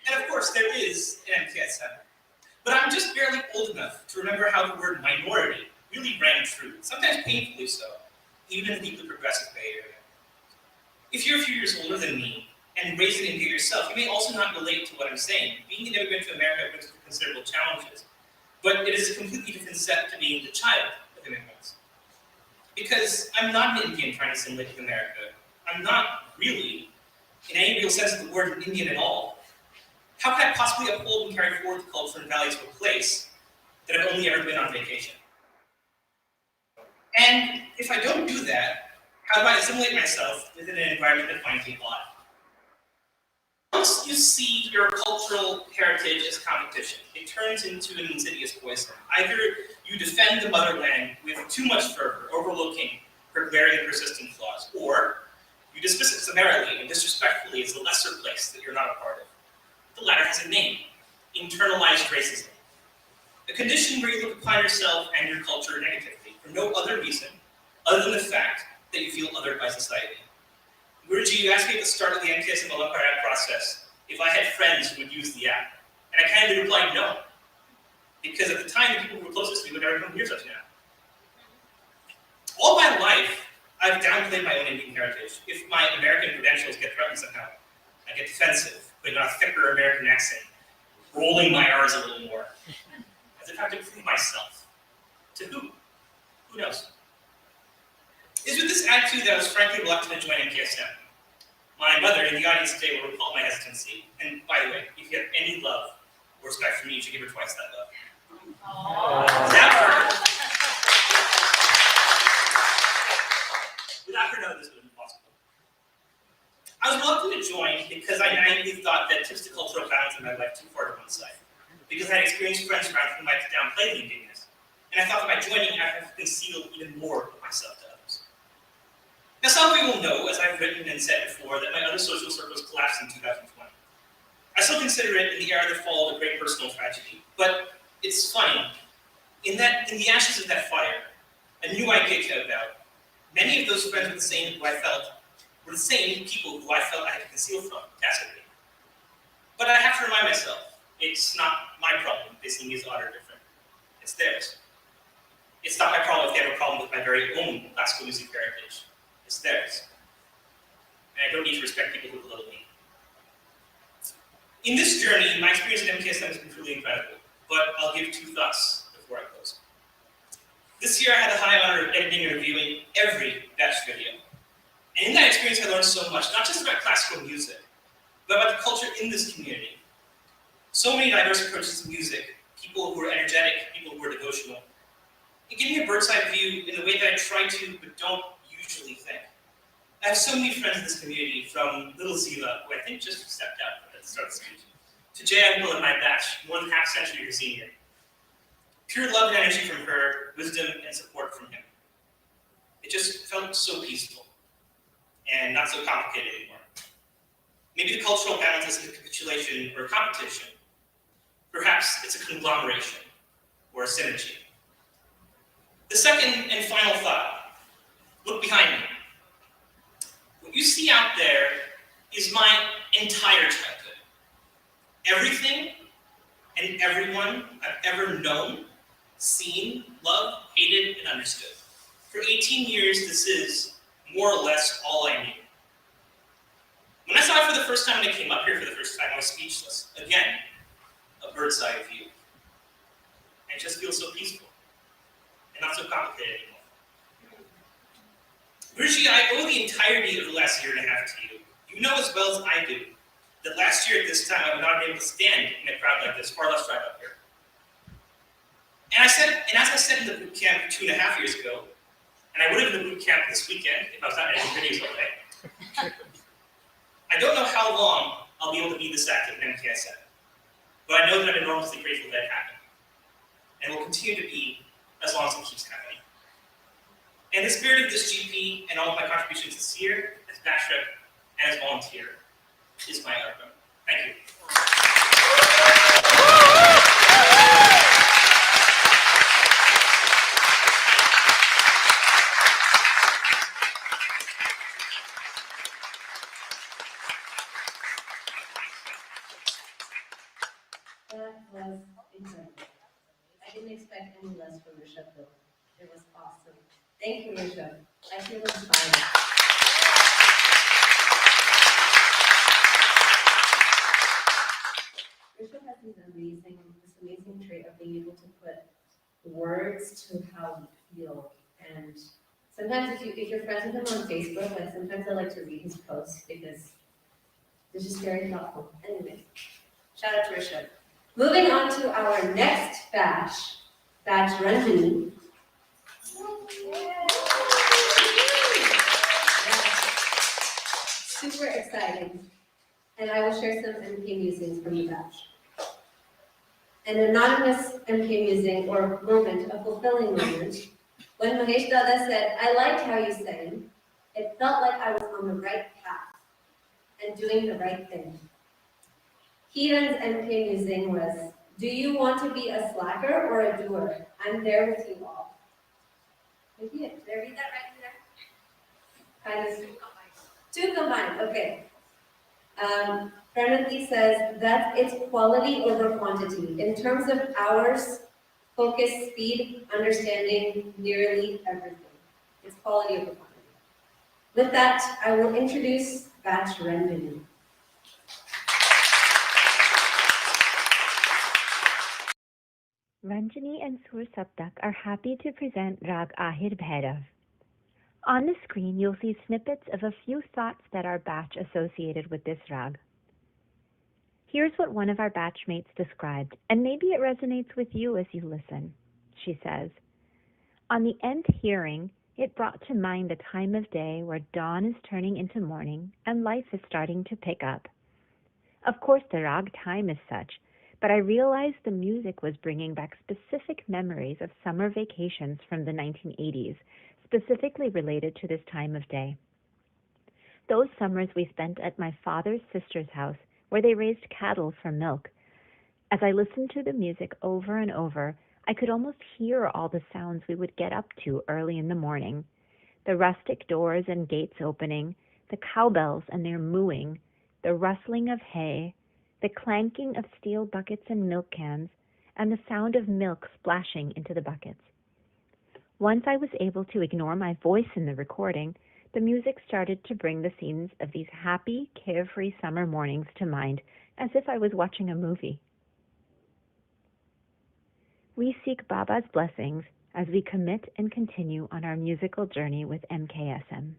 Speaker 12: And of course, there is an MKSM. But I'm just barely old enough to remember how the word minority really rang true, sometimes painfully so, even in the deeply progressive Bay Area. If you're a few years older than me and raised in India yourself, you may also not relate to what I'm saying. Being an immigrant to America brings considerable challenges, but it is a completely different set to being the child of immigrants. Because I'm not an Indian trying to assimilate to America. I'm not really, in any real sense of the word, an Indian at all. How can I possibly uphold and carry forward the culture and values of a place that I've only ever been on vacation? And if I don't do that, how do I assimilate myself within an environment that finds me odd? Once you see your cultural heritage as competition, it turns into an insidious poison. Either you defend the motherland with too much fervor, overlooking her glaring and persistent flaws, or you dismiss it summarily and disrespectfully as a lesser place that you're not a part of. The latter has a name: internalized racism. A condition where you look upon yourself and your culture negatively for no other reason other than the fact that you feel othered by society. Guruji, you asked me at the start of the MKSM app process if I had friends who would use the app. And I kindly replied no. Because at the time, the people who were closest to me would never come hear such an app. I've downplayed my own Indian heritage. If my American credentials get threatened somehow, I get defensive, putting on a thicker American accent, rolling my R's a little more, as if I have to prove myself. To who? Who knows? It's with this attitude that I was frankly reluctant to join MKSM. My mother in the audience today will recall my hesitancy. And by the way, if you have any love or respect for me, you should give her twice that love. Without her, none of this would have been possible. I was reluctant to join because I naively thought that tips to cultural balance in my life too far to one side. Because I had experienced friends around whom I had to downplay the Indianness. And I thought that by joining, I would have concealed even more of myself to others. Now, some of you will know, as I've written and said before, that my other social circles collapsed in 2020. I still consider it in the era that followed a great personal tragedy. But it's funny, in the ashes of that fire, a new idea came about. Many of those friends were the same people who I felt I had to conceal from, tacitly. But I have to remind myself, it's not my problem if they see me as odd or different. It's theirs. It's not my problem if they have a problem with my very own classical music heritage. It's theirs. And I don't need to respect people who belittle me. In this journey, my experience at MKSM has been truly incredible, but I'll give two thoughts before I close. This year, I had the high honor of editing and reviewing every batch video. And in that experience, I learned so much, not just about classical music, but about the culture in this community. So many diverse approaches to music, people who are energetic, people who are devotional. It gave me a bird's eye view in the way that I try to, but don't usually think. I have so many friends in this community, from little Ziva, who I think just stepped out at the start of the speech, to Jay Uncle in my batch, more than half a century her senior. Pure love and energy from her, wisdom and support from him. It just felt so peaceful and not so complicated anymore. Maybe the cultural balance isn't a capitulation or a competition. Perhaps it's a conglomeration or a synergy. The second and final thought, look behind me. What you see out there is my entire childhood. Everything and everyone I've ever known, seen, loved, hated, and understood. For 18 years, this is more or less all I knew. When I saw it for the first time, when I came up here for the first time, I was speechless. Again, a bird's eye view. And it just feels so peaceful and not so complicated anymore. Rishi, I owe the entirety of the last year and a half to you. You know as well as I do that last year at this time I would not have been able to stand in a crowd like this, far less drive up here. And as I said in the boot camp 2.5 years ago, and I would have in the boot camp this weekend if I was not editing videos all day, I don't know how long I'll be able to be this active in MKSM, but I know that I'm enormously grateful that it happened, and will continue to be as long as it keeps happening. And the spirit of this GP and all of my contributions this year, as batch rep and as volunteer, is my outcome. Thank you.
Speaker 1: That was incredible. I didn't expect any less from Rishabh though. It was awesome. Thank you, Rishabh. I feel inspired. Rishabh has this amazing trait of being able to put words to how we feel. And sometimes if you're friends with him on Facebook, like sometimes I like to read his posts because they're just very thoughtful. Anyway, shout out to Rishabh. Moving on to our next batch Ranjani. Super exciting. And I will share some MK musings from the batch. An anonymous MK musing or moment, a fulfilling moment, when Mahesh Dada said, "I liked how you sang. It felt like I was on the right path and doing the right thing." Kiran's MK musing was, "Do you want to be a slacker or a doer? I'm there with you all." Did I read that right there? Kind of two combined, okay. Pranati says that it's quality over quantity. In terms of hours, focus, speed, understanding, nearly everything. It's quality over quantity. With that, I will introduce Batch Ranjani.
Speaker 13: Ranjani and Sur Saptak are happy to present Rag Ahir Bhairav. On the screen, you'll see snippets of a few thoughts that are batch associated with this rag. Here's what one of our batchmates described, and maybe it resonates with you as you listen. She says, "On the nth hearing, it brought to mind the time of day where dawn is turning into morning and life is starting to pick up. Of course, the rag time is such, but I realized the music was bringing back specific memories of summer vacations from the 1980s, specifically related to this time of day. Those summers we spent at my father's sister's house, where they raised cattle for milk. As I listened to the music over and over, I could almost hear all the sounds we would get up to early in the morning. The rustic doors and gates opening, the cowbells and their mooing, the rustling of hay, the clanking of steel buckets and milk cans, and the sound of milk splashing into the buckets. Once I was able to ignore my voice in the recording, the music started to bring the scenes of these happy, carefree summer mornings to mind, as if I was watching a movie. We seek Baba's blessings as we commit and continue on our musical journey with MKSM.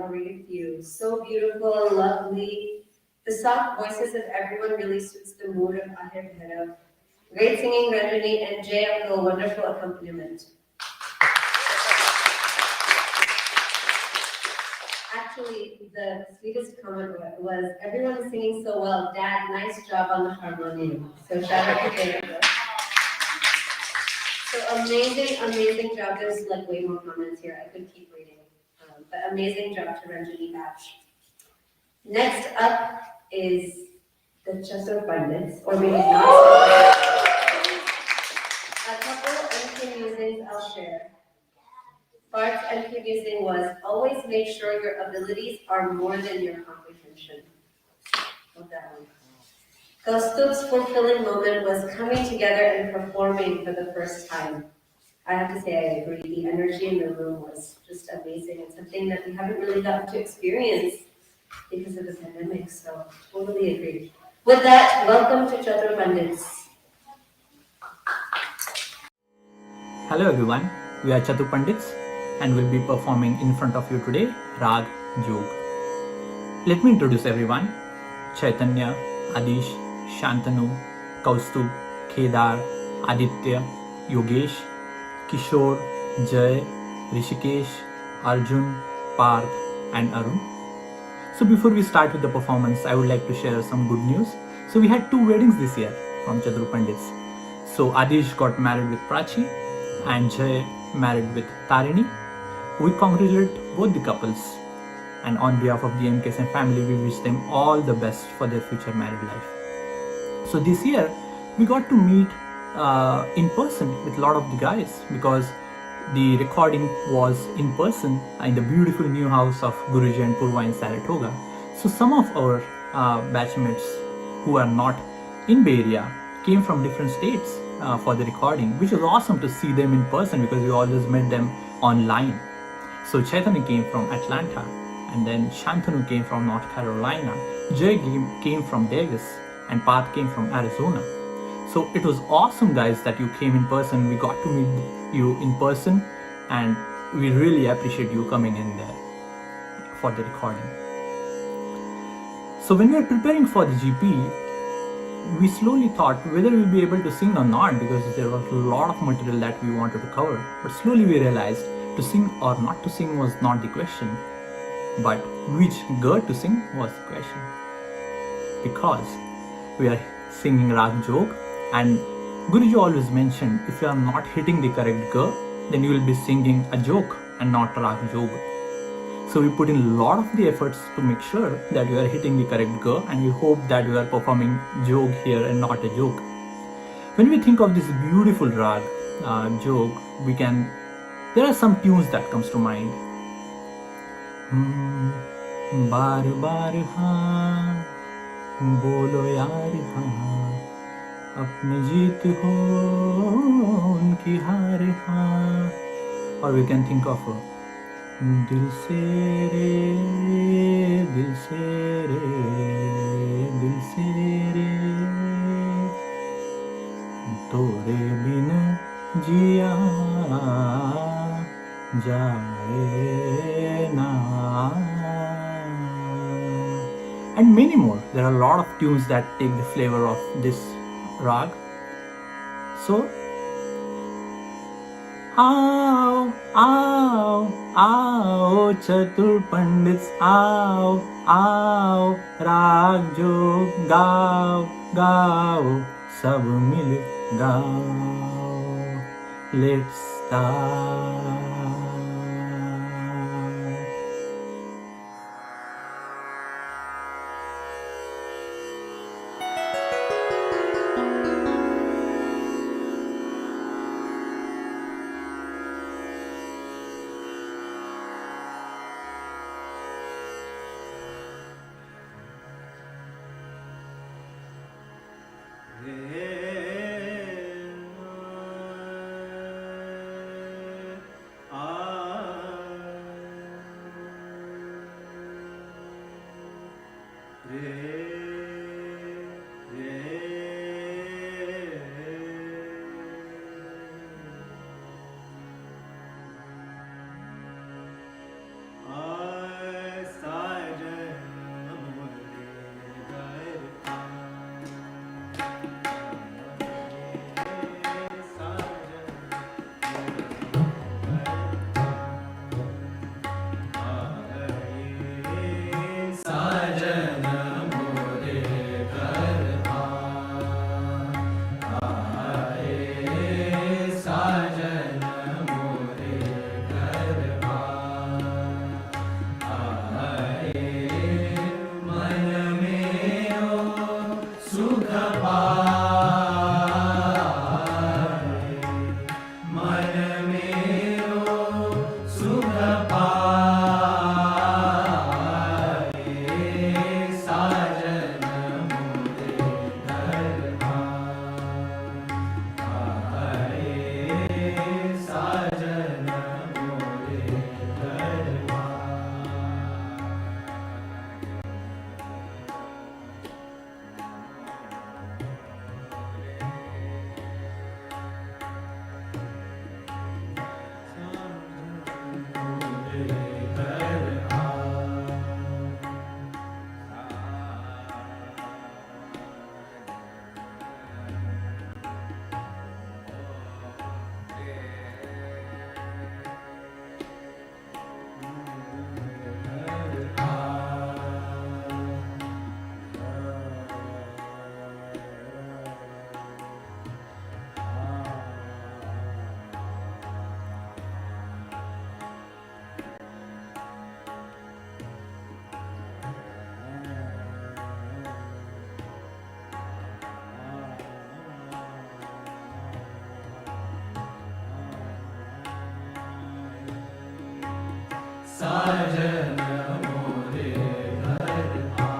Speaker 1: I'll read a few. So beautiful, lovely. The soft voices of everyone really suits the mood of Ahir Bhairav. Great singing, Ranjani, and Jay Uncle, wonderful accompaniment. Actually, the sweetest comment was, everyone is singing so well. Dad, nice job on the harmonium. So shout out to Jay Uncle. So amazing job. There's like way more comments here. I could keep reading. But amazing job to Ranjani Batch. Next up is the Chathu Pandits, or maybe not. A couple entry musings I'll share. Bart's entry musing was, always make sure your abilities are more than your comprehension. Love that one. Kaustub's fulfilling moment was coming together and performing for the first time. I have to say I agree. The energy in the room was just amazing and something that we haven't really gotten to experience because of the pandemic, so totally agree. With that, welcome to Chathu Pandits.
Speaker 14: Hello everyone, we are Chathu Pandits and will be performing in front of you today Rag Jog. Let me introduce everyone. Chaitanya, Adish, Shantanu, Kaustub, Kedar, Aditya, Yogesh, Kishore, Jay, Rishikesh, Arjun, Parth and Arun. So before we start with the performance, I would like to share some good news. So we had 2 weddings this year from Chathu Pandits. So Adish got married with Prachi and Jay married with Tarini. We congratulate both the couples, and on behalf of the MKSM family, we wish them all the best for their future married life. So this year, we got to meet in person with a lot of the guys because the recording was in person in the beautiful new house of Guruji and Purva in Saratoga. So some of our batchmates who are not in Bay Area came from different states for the recording, which was awesome to see them in person because we always met them online. So Chaitanya came from Atlanta, and then Shantanu came from North Carolina, Jay came from Davis, and Parth came from Arizona. So it was awesome, guys, that you came in person. We got to meet you in person, and we really appreciate you coming in there for the recording. So when we were preparing for the GP, we slowly thought whether we'll be able to sing or not because there was a lot of material that we wanted to cover. But slowly we realized to sing or not to sing was not the question, but which girl to sing was the question. Because we are singing Rag Jog, and Guruji always mentioned if you are not hitting the correct girl, then you will be singing a joke and not Rag Jog. So we put in a lot of the efforts to make sure that we are hitting the correct girl, and we hope that we are performing jog here and not a joke. When we think of this beautiful rag jog, there are some tunes that comes to mind. Bar bar haan, bolo yaar haan, apni jeet ho, unki haar haan. Or we can think of Dil se re, dil se re, dil se re, tore bin jiya jaye na. And many more. There are a lot of tunes that take the flavor of this rag. So आओ आओ आओ चतुर पंडित आओ आओ राग जो गाओ गाओ सब मिल गाओ लेट्स स्टार्ट.
Speaker 10: साजन मोरे घर आ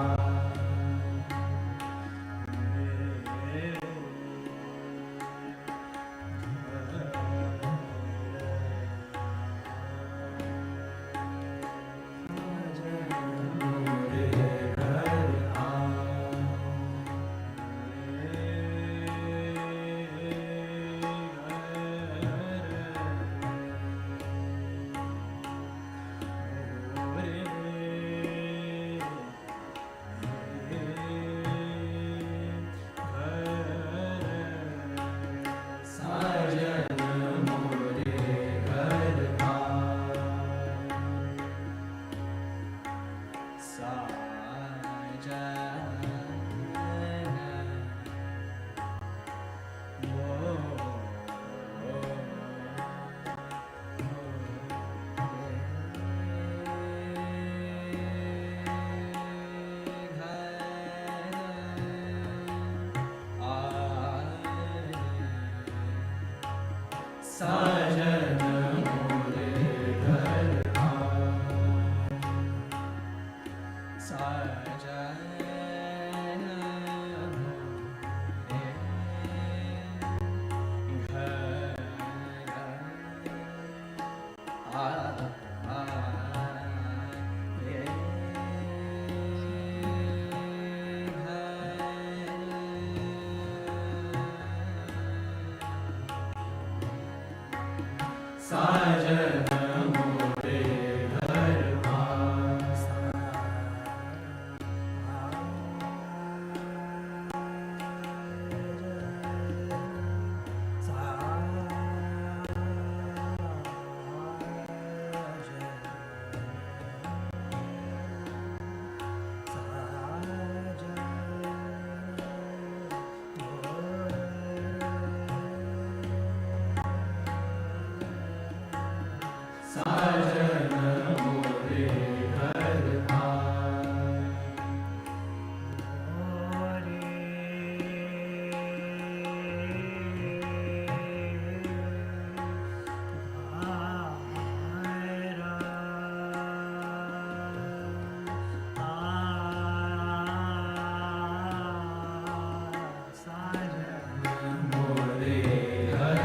Speaker 10: साजन मोरे घर आ साजन मोरे घर साजन मोरे घर साजन मोरे घर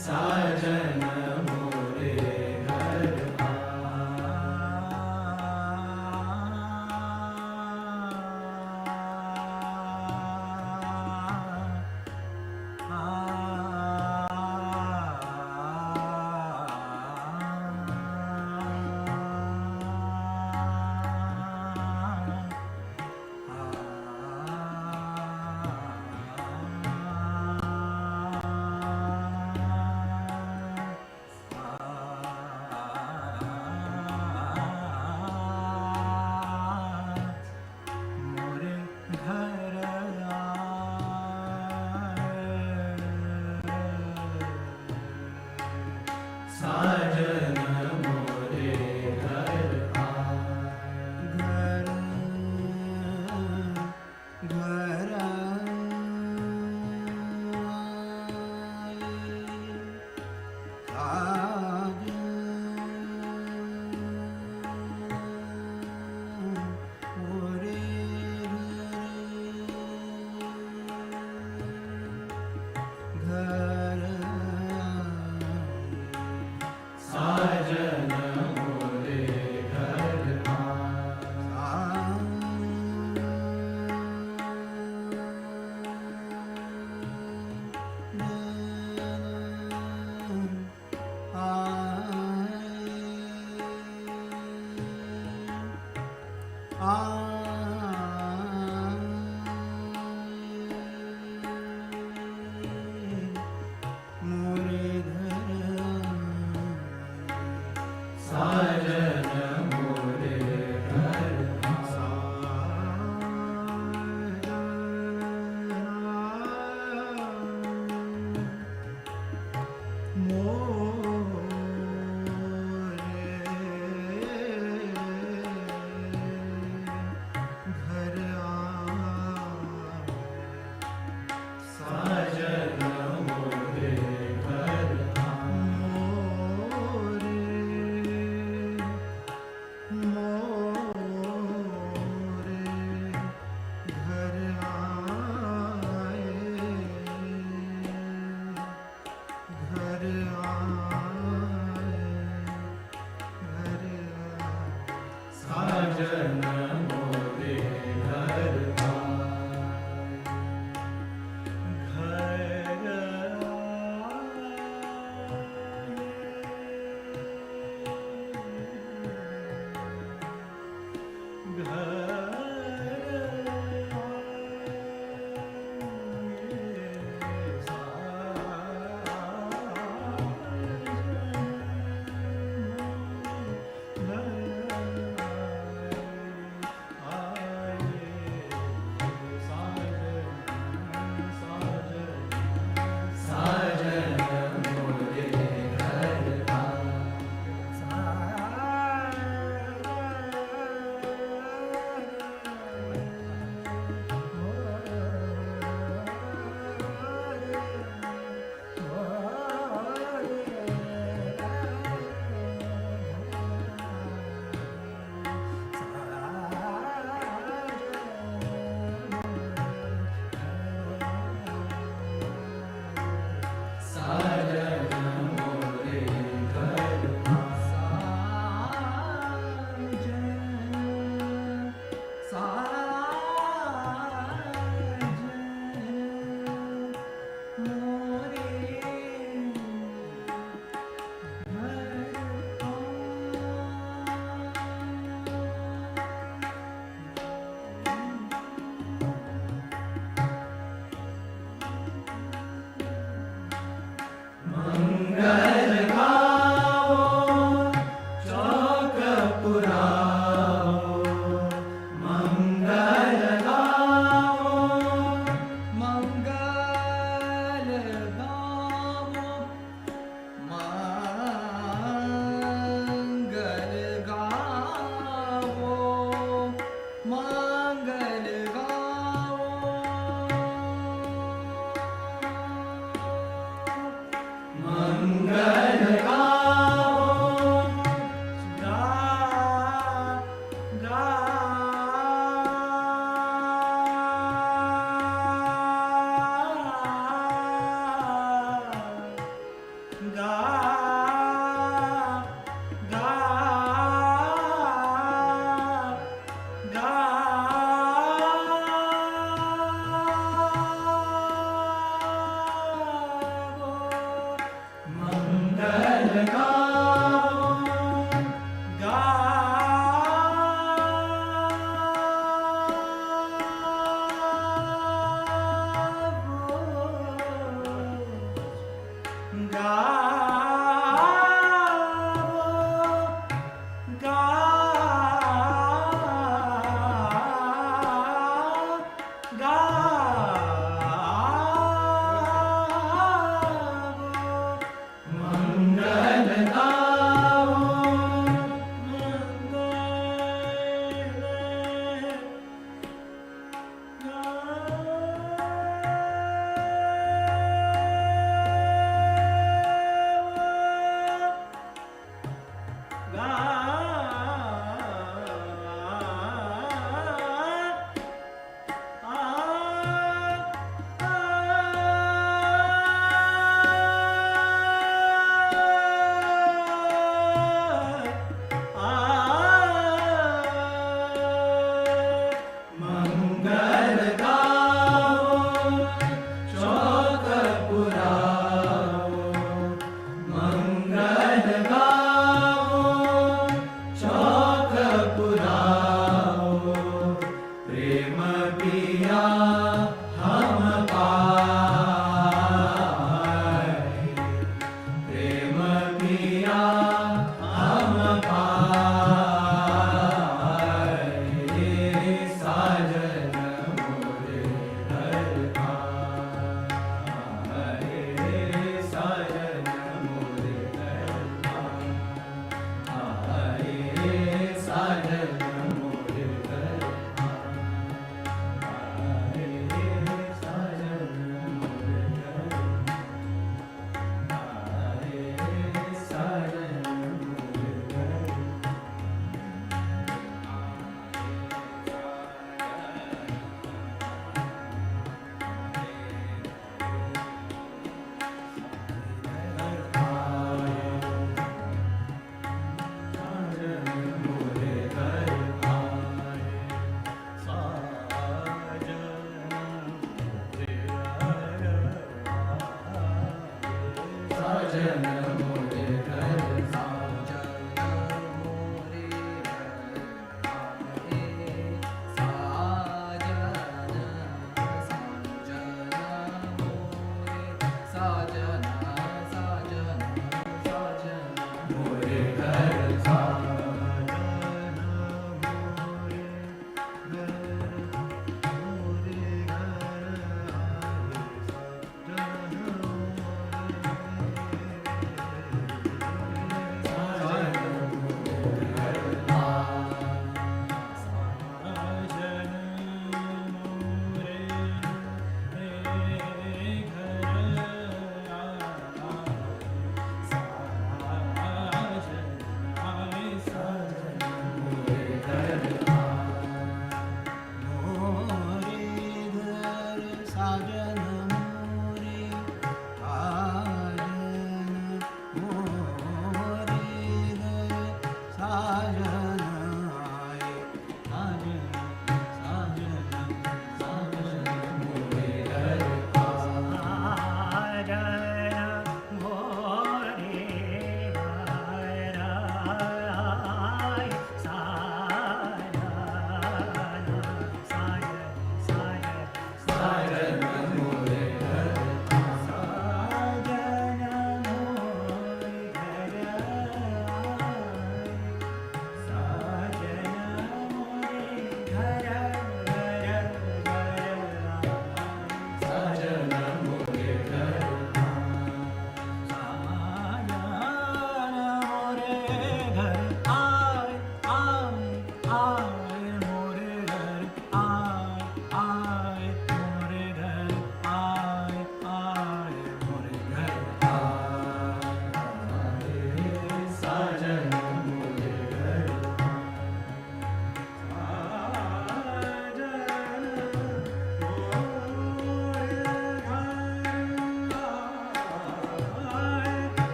Speaker 10: साजन मोरे घर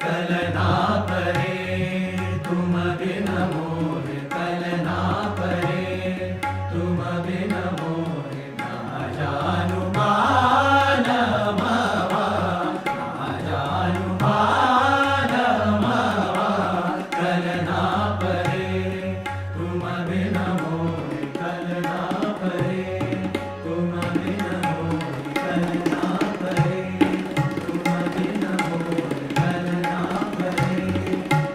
Speaker 10: कलना परे तुम बिन मोर कलना परे तुम बिन मोर ना जानू मानमवा ना जानू मानमवा कलना परे तुम बिन मोर कलना परे तुम बिन मोर कलना परे तुम बिन मोर कलना परे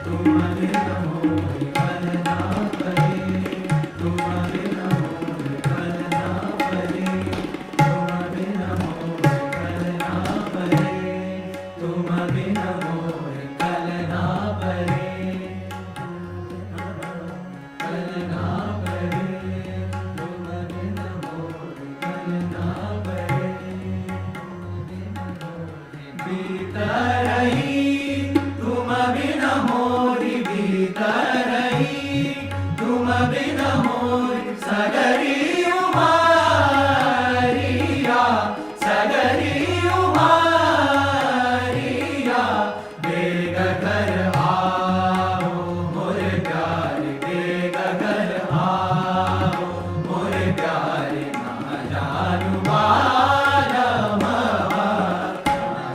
Speaker 10: तुम बिन मोर कलना परे तुम बिन मोर कलना परे तुम बिन मोर कलना परे तुम बिन मोर कलना परे कलना परे तुम बिन मोर कलना परे बीतरही तुम बिन मोरी बीतरही तुम बिन मोरी सगरी उमारिया सगरी उमारिया बेग कर आओ मोरे प्यारे बेग कर आओ मोरे प्यारे ना जानू मानमवा ना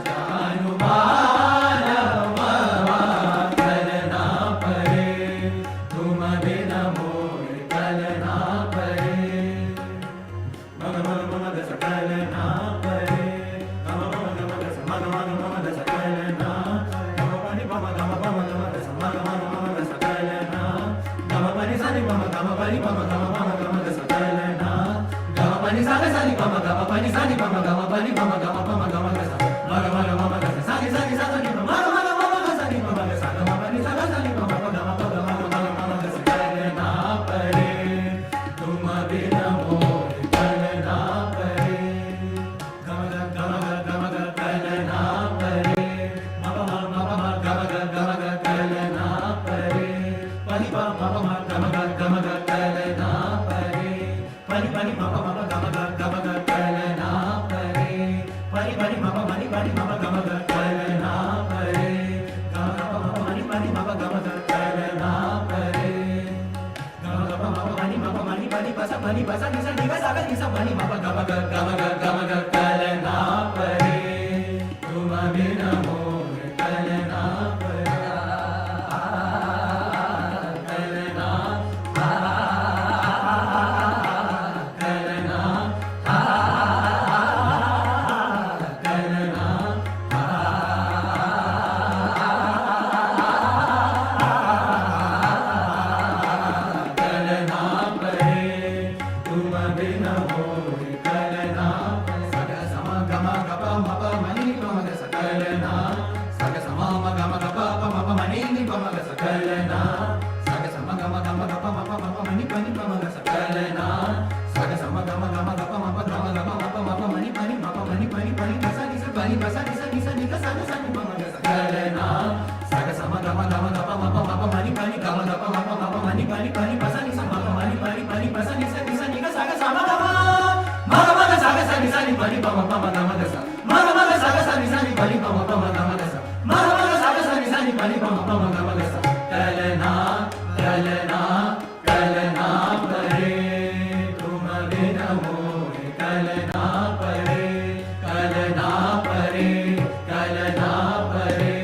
Speaker 10: जानू मानमवा कलना परे तुम बिन मोर कलना परे मग मग मग दस कलना परे गम मग गम दस मग मग मग दस कलना गम पनि पम गम पम गम दस मग मग मग दस कलना गम पनि सानि पम गम पनि पम गम पम गम दस कलना गम पनि सानि सानि पम गम पनि सानि पम गम पनि पम गम पम गम दस मग मग मग दस सानि सानि सानि पम मग मग मग सानि पम दस गम पनि सानि सानि पम गम पम गम पम दस कलना परे तुम बिन मोर कलना परे गम गम गम कलना परे मम मम मम गम गम कलना परे पनि पम मम गम गम कलना परे पनि पनि मम मम गम कलना परे पनि पनि मम पनि पनि मम गम कलना परे गम गम पनि पनि मम गम कलना परे गम गम पनि मम पनि पनि पस पनि पस निस निग साग निस पनि मम गम कलना परे तुम बिन मोर कलना परे कलना कलना कलना कलना परे तुम बिन मोर कलना सग सम गम गप मप मनि पम गस कलना सग सम म गम गप पम प मनि नि पम गस कलना सग सम गम गप मप मप मनि पनि पम गस कलना सग सम गम गप मप गम गप मप मनि पनि मप मनि पनि पनि गस निस पनि गस निस निस निग सग सनि पम गस कलना सग सम गम गप मप मनि पनि गम गप मप मनि पनि पनि गस निस मप मनि पनि पनि गस निस निस निग सग सम गम मग मग सग सनि सनि पनि पम पम गम गस मग मग सग सनि सनि पनि पम पम गम गस मग मग सग सनि सनि पनि पम पम गम गस कलना कलना कलना परे तुम बिन मोर कलना परे कलना परे कलना परे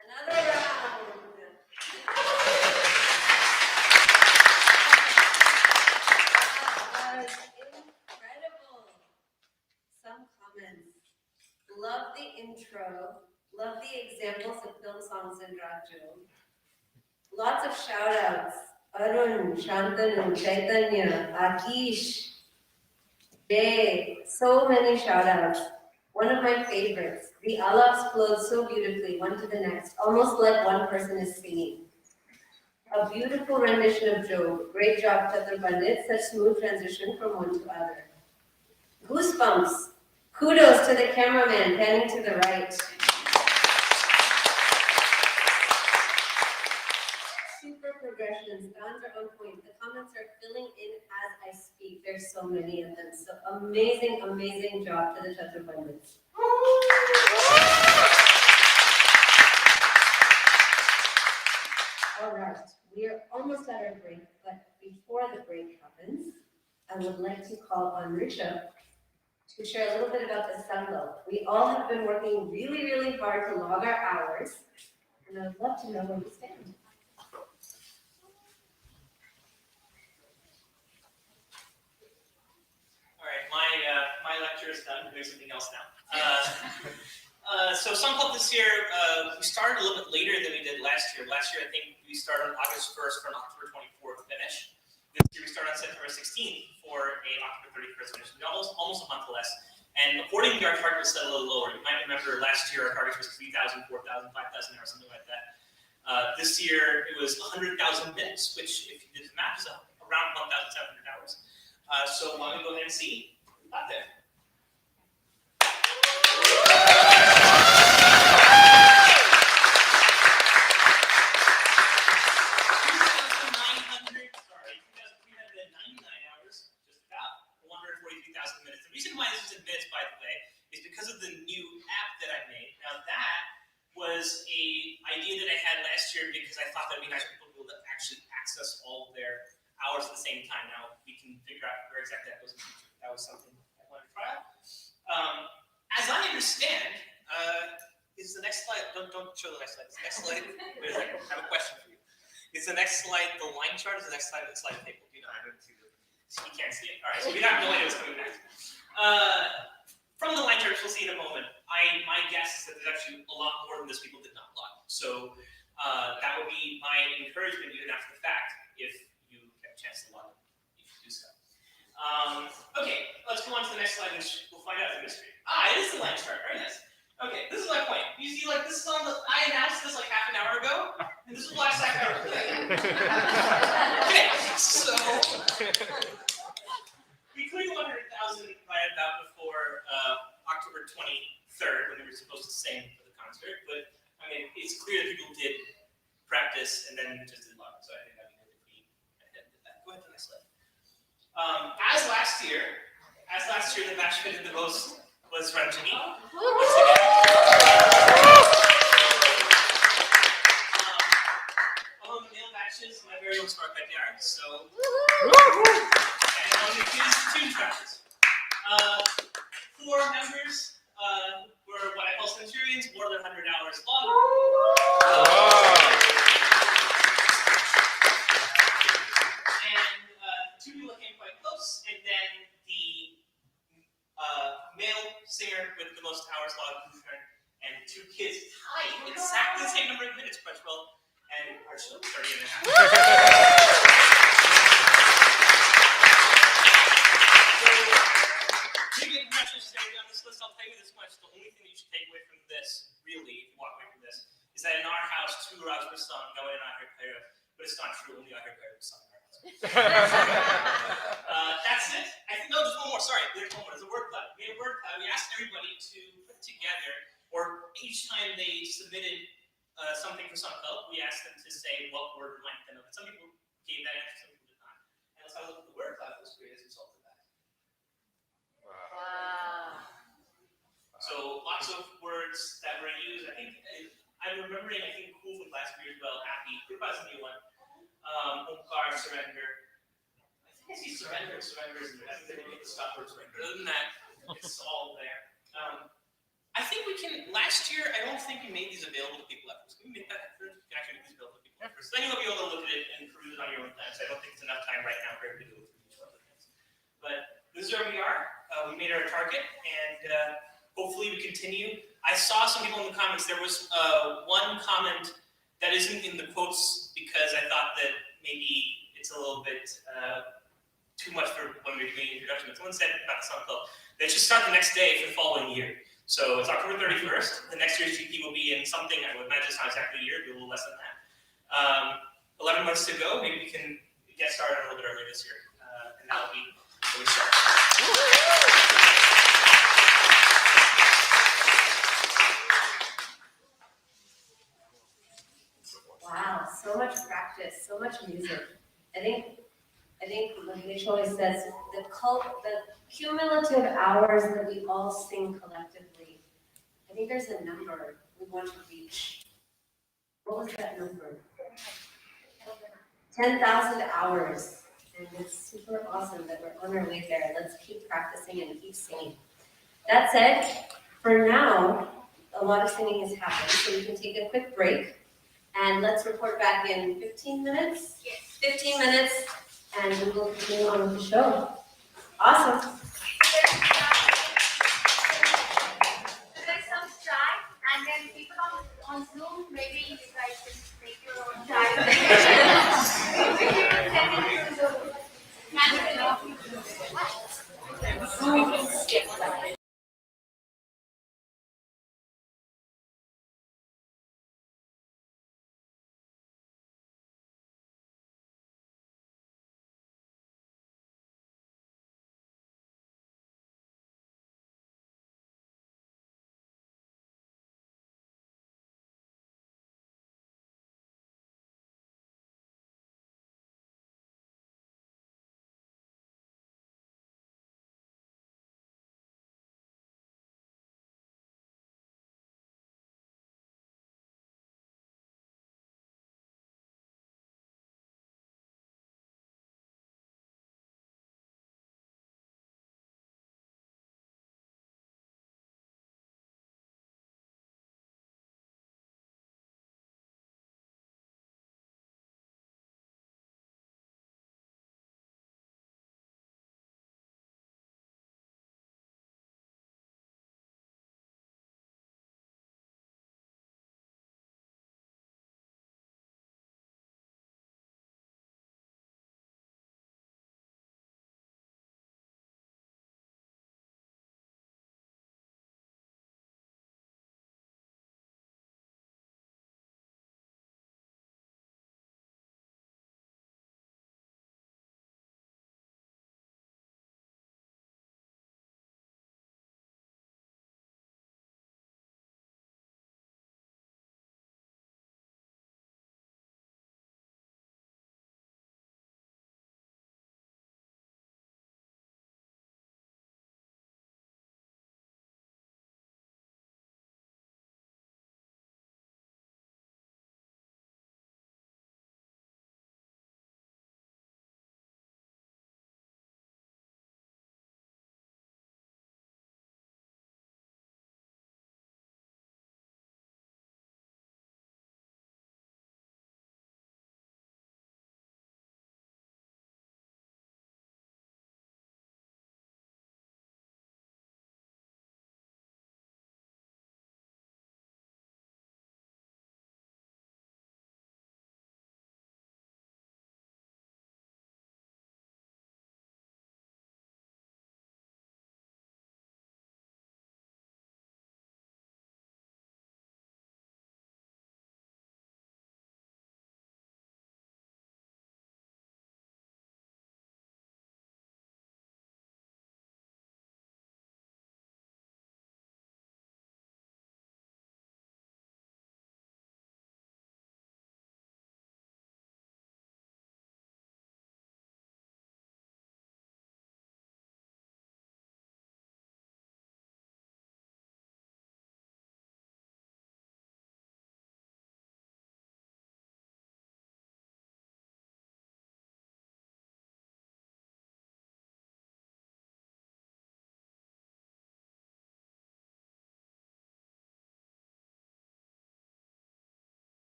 Speaker 1: Another round. That was incredible. Some comments. Love the intro. Love the examples of film songs in Raju. Lots of shout outs. Arun, Shantanu, Chaitanya, Akish, Jay. So many shout outs. One of my favorites. The alaps flowed so beautifully, one to the next, almost like one person is singing. A beautiful rendition of Job. Great job, Chathu Pandits. Such smooth transition from one to other. Goosebumps. Kudos to the cameraman panning to the right. Super progressions. Guns are on point. The comments are filling in as I speak. There's so many of them. So amazing, amazing job to the Chathu Pandits. All right, we are almost at our break, but before the break happens, I would like to call on Rishabh to share a little bit about the Sangha. We all have been working really, really hard to log our hours, and I would love to know where you stand.
Speaker 12: All right, my lecture is done. There's something else now. So Sankalp this year, we started a little bit later than we did last year. Last year, I think we started on August 1st for an October 24th finish. This year, we started on September 16th for a October 31st finish. Almost a month less. And accordingly, our target was set a little lower. You might remember last year, our target was 3,000, 4,000, 5,000 hours, something like that. This year, it was 100,000 minutes, which, if you did the math, is around 1,700 hours. So why don't we go ahead and see who got there? The reason why this is in minutes, by the way, is because of the new app that I made. Now that was an idea that I had last year because I thought that would be nice for people to actually access all of their hours at the same time. Now we can figure out where exactly that goes in the future. That was something I wanted to try out. As I understand, is the next slide, don't show the next slide. Is the next slide, wait a second, I have a question for you. Is the next slide the line chart, or is the next slide the slide table? You know, I don't see it. You can't see it. All right, so we have no idea what's coming next. From the line charts, we'll see in a moment. My guess is that there's actually a lot more than this people did not log. So that would be my encouragement even after the fact if you get a chance to log in, you should do so. Okay, let's go on to the next slide, which we'll find out the mystery. It is the line chart. Very nice. Okay, this is my point. You see, like, this is on the, I announced this like half an hour ago, and this is the last half hour. Okay, so we cleared 100,000 right about before October 23rd, when we were supposed to sing for the concert. But I mean, it's clear that people did practice and then just did log. So I think that'd be good if we did that. Go ahead to the next slide. As last year, the match that did the most was Ranjini. Once again. Among the male matches, my very own smart backyard. So. And on the kids, two matches. 4 members were what I call centurions, more than 100 hours long. And 2 people came quite close, and then the male singer with the most hours logged, and 2 kids tied exactly the same number of minutes, Crutchwell and Archibald, 30 and a half. On this list, I'll tell you this much. The only thing that you should take away from this, really, if you walk away from this, is that in our house, 2 rags were sung. No, I did not hear prayer, but it's not true. Only I heard prayer was sung in our house. That's it. I think, no, there's one more. Sorry, there's one more. There's a word cloud. We had a word cloud. We asked everybody to put together, or each time they submitted something for Sankalp, we asked them to say what word reminded them of it. Some people gave that answer, some people did not. And let's have a look at the word cloud that was created as a result of that.
Speaker 1: Wow.
Speaker 12: So lots of words that were used. I think I'm remembering. I think cool from last year as well. Happy. Kripa's a new one. Omkar, surrender. I think I see surrender. Surrender is I think they made the stop word surrender. Other than that, it's all there. I think we can. Last year, I don't think we made these available to people at first. Can we make that effort? We can actually make these available to people at first. Then you'll be able to look at it and peruse it on your own time. So I don't think it's enough time right now for everybody to go through each one of the things. But this is where we are. We made our target, and hopefully we continue. I saw some people in the comments. There was one comment that isn't in the quotes because I thought that maybe it's a little bit too much for when we're doing introduction. But someone said about the Sankalp that it should start the next day for the following year. So it's October 31st. The next year's GP will be in something, I would imagine it's not exactly a year, it'll be a little less than that. 11 months to go. Maybe we can get started a little bit earlier this year, and that'll be where we start.
Speaker 1: Wow, so much practice, so much music. I think like Nish always says, the cumulative hours that we all sing collectively, I think there's a number we want to reach. What was that number? 10,000 hours. And it's super awesome that we're on our way there. Let's keep practicing and keep singing. That said, for now, a lot of singing has happened, so we can take a quick break. And let's report back in 15 minutes? Yes. 15 minutes, and we will continue on with the show. Awesome.
Speaker 5: There's some chai, and then we come on Zoom. Maybe you guys can make your own chai.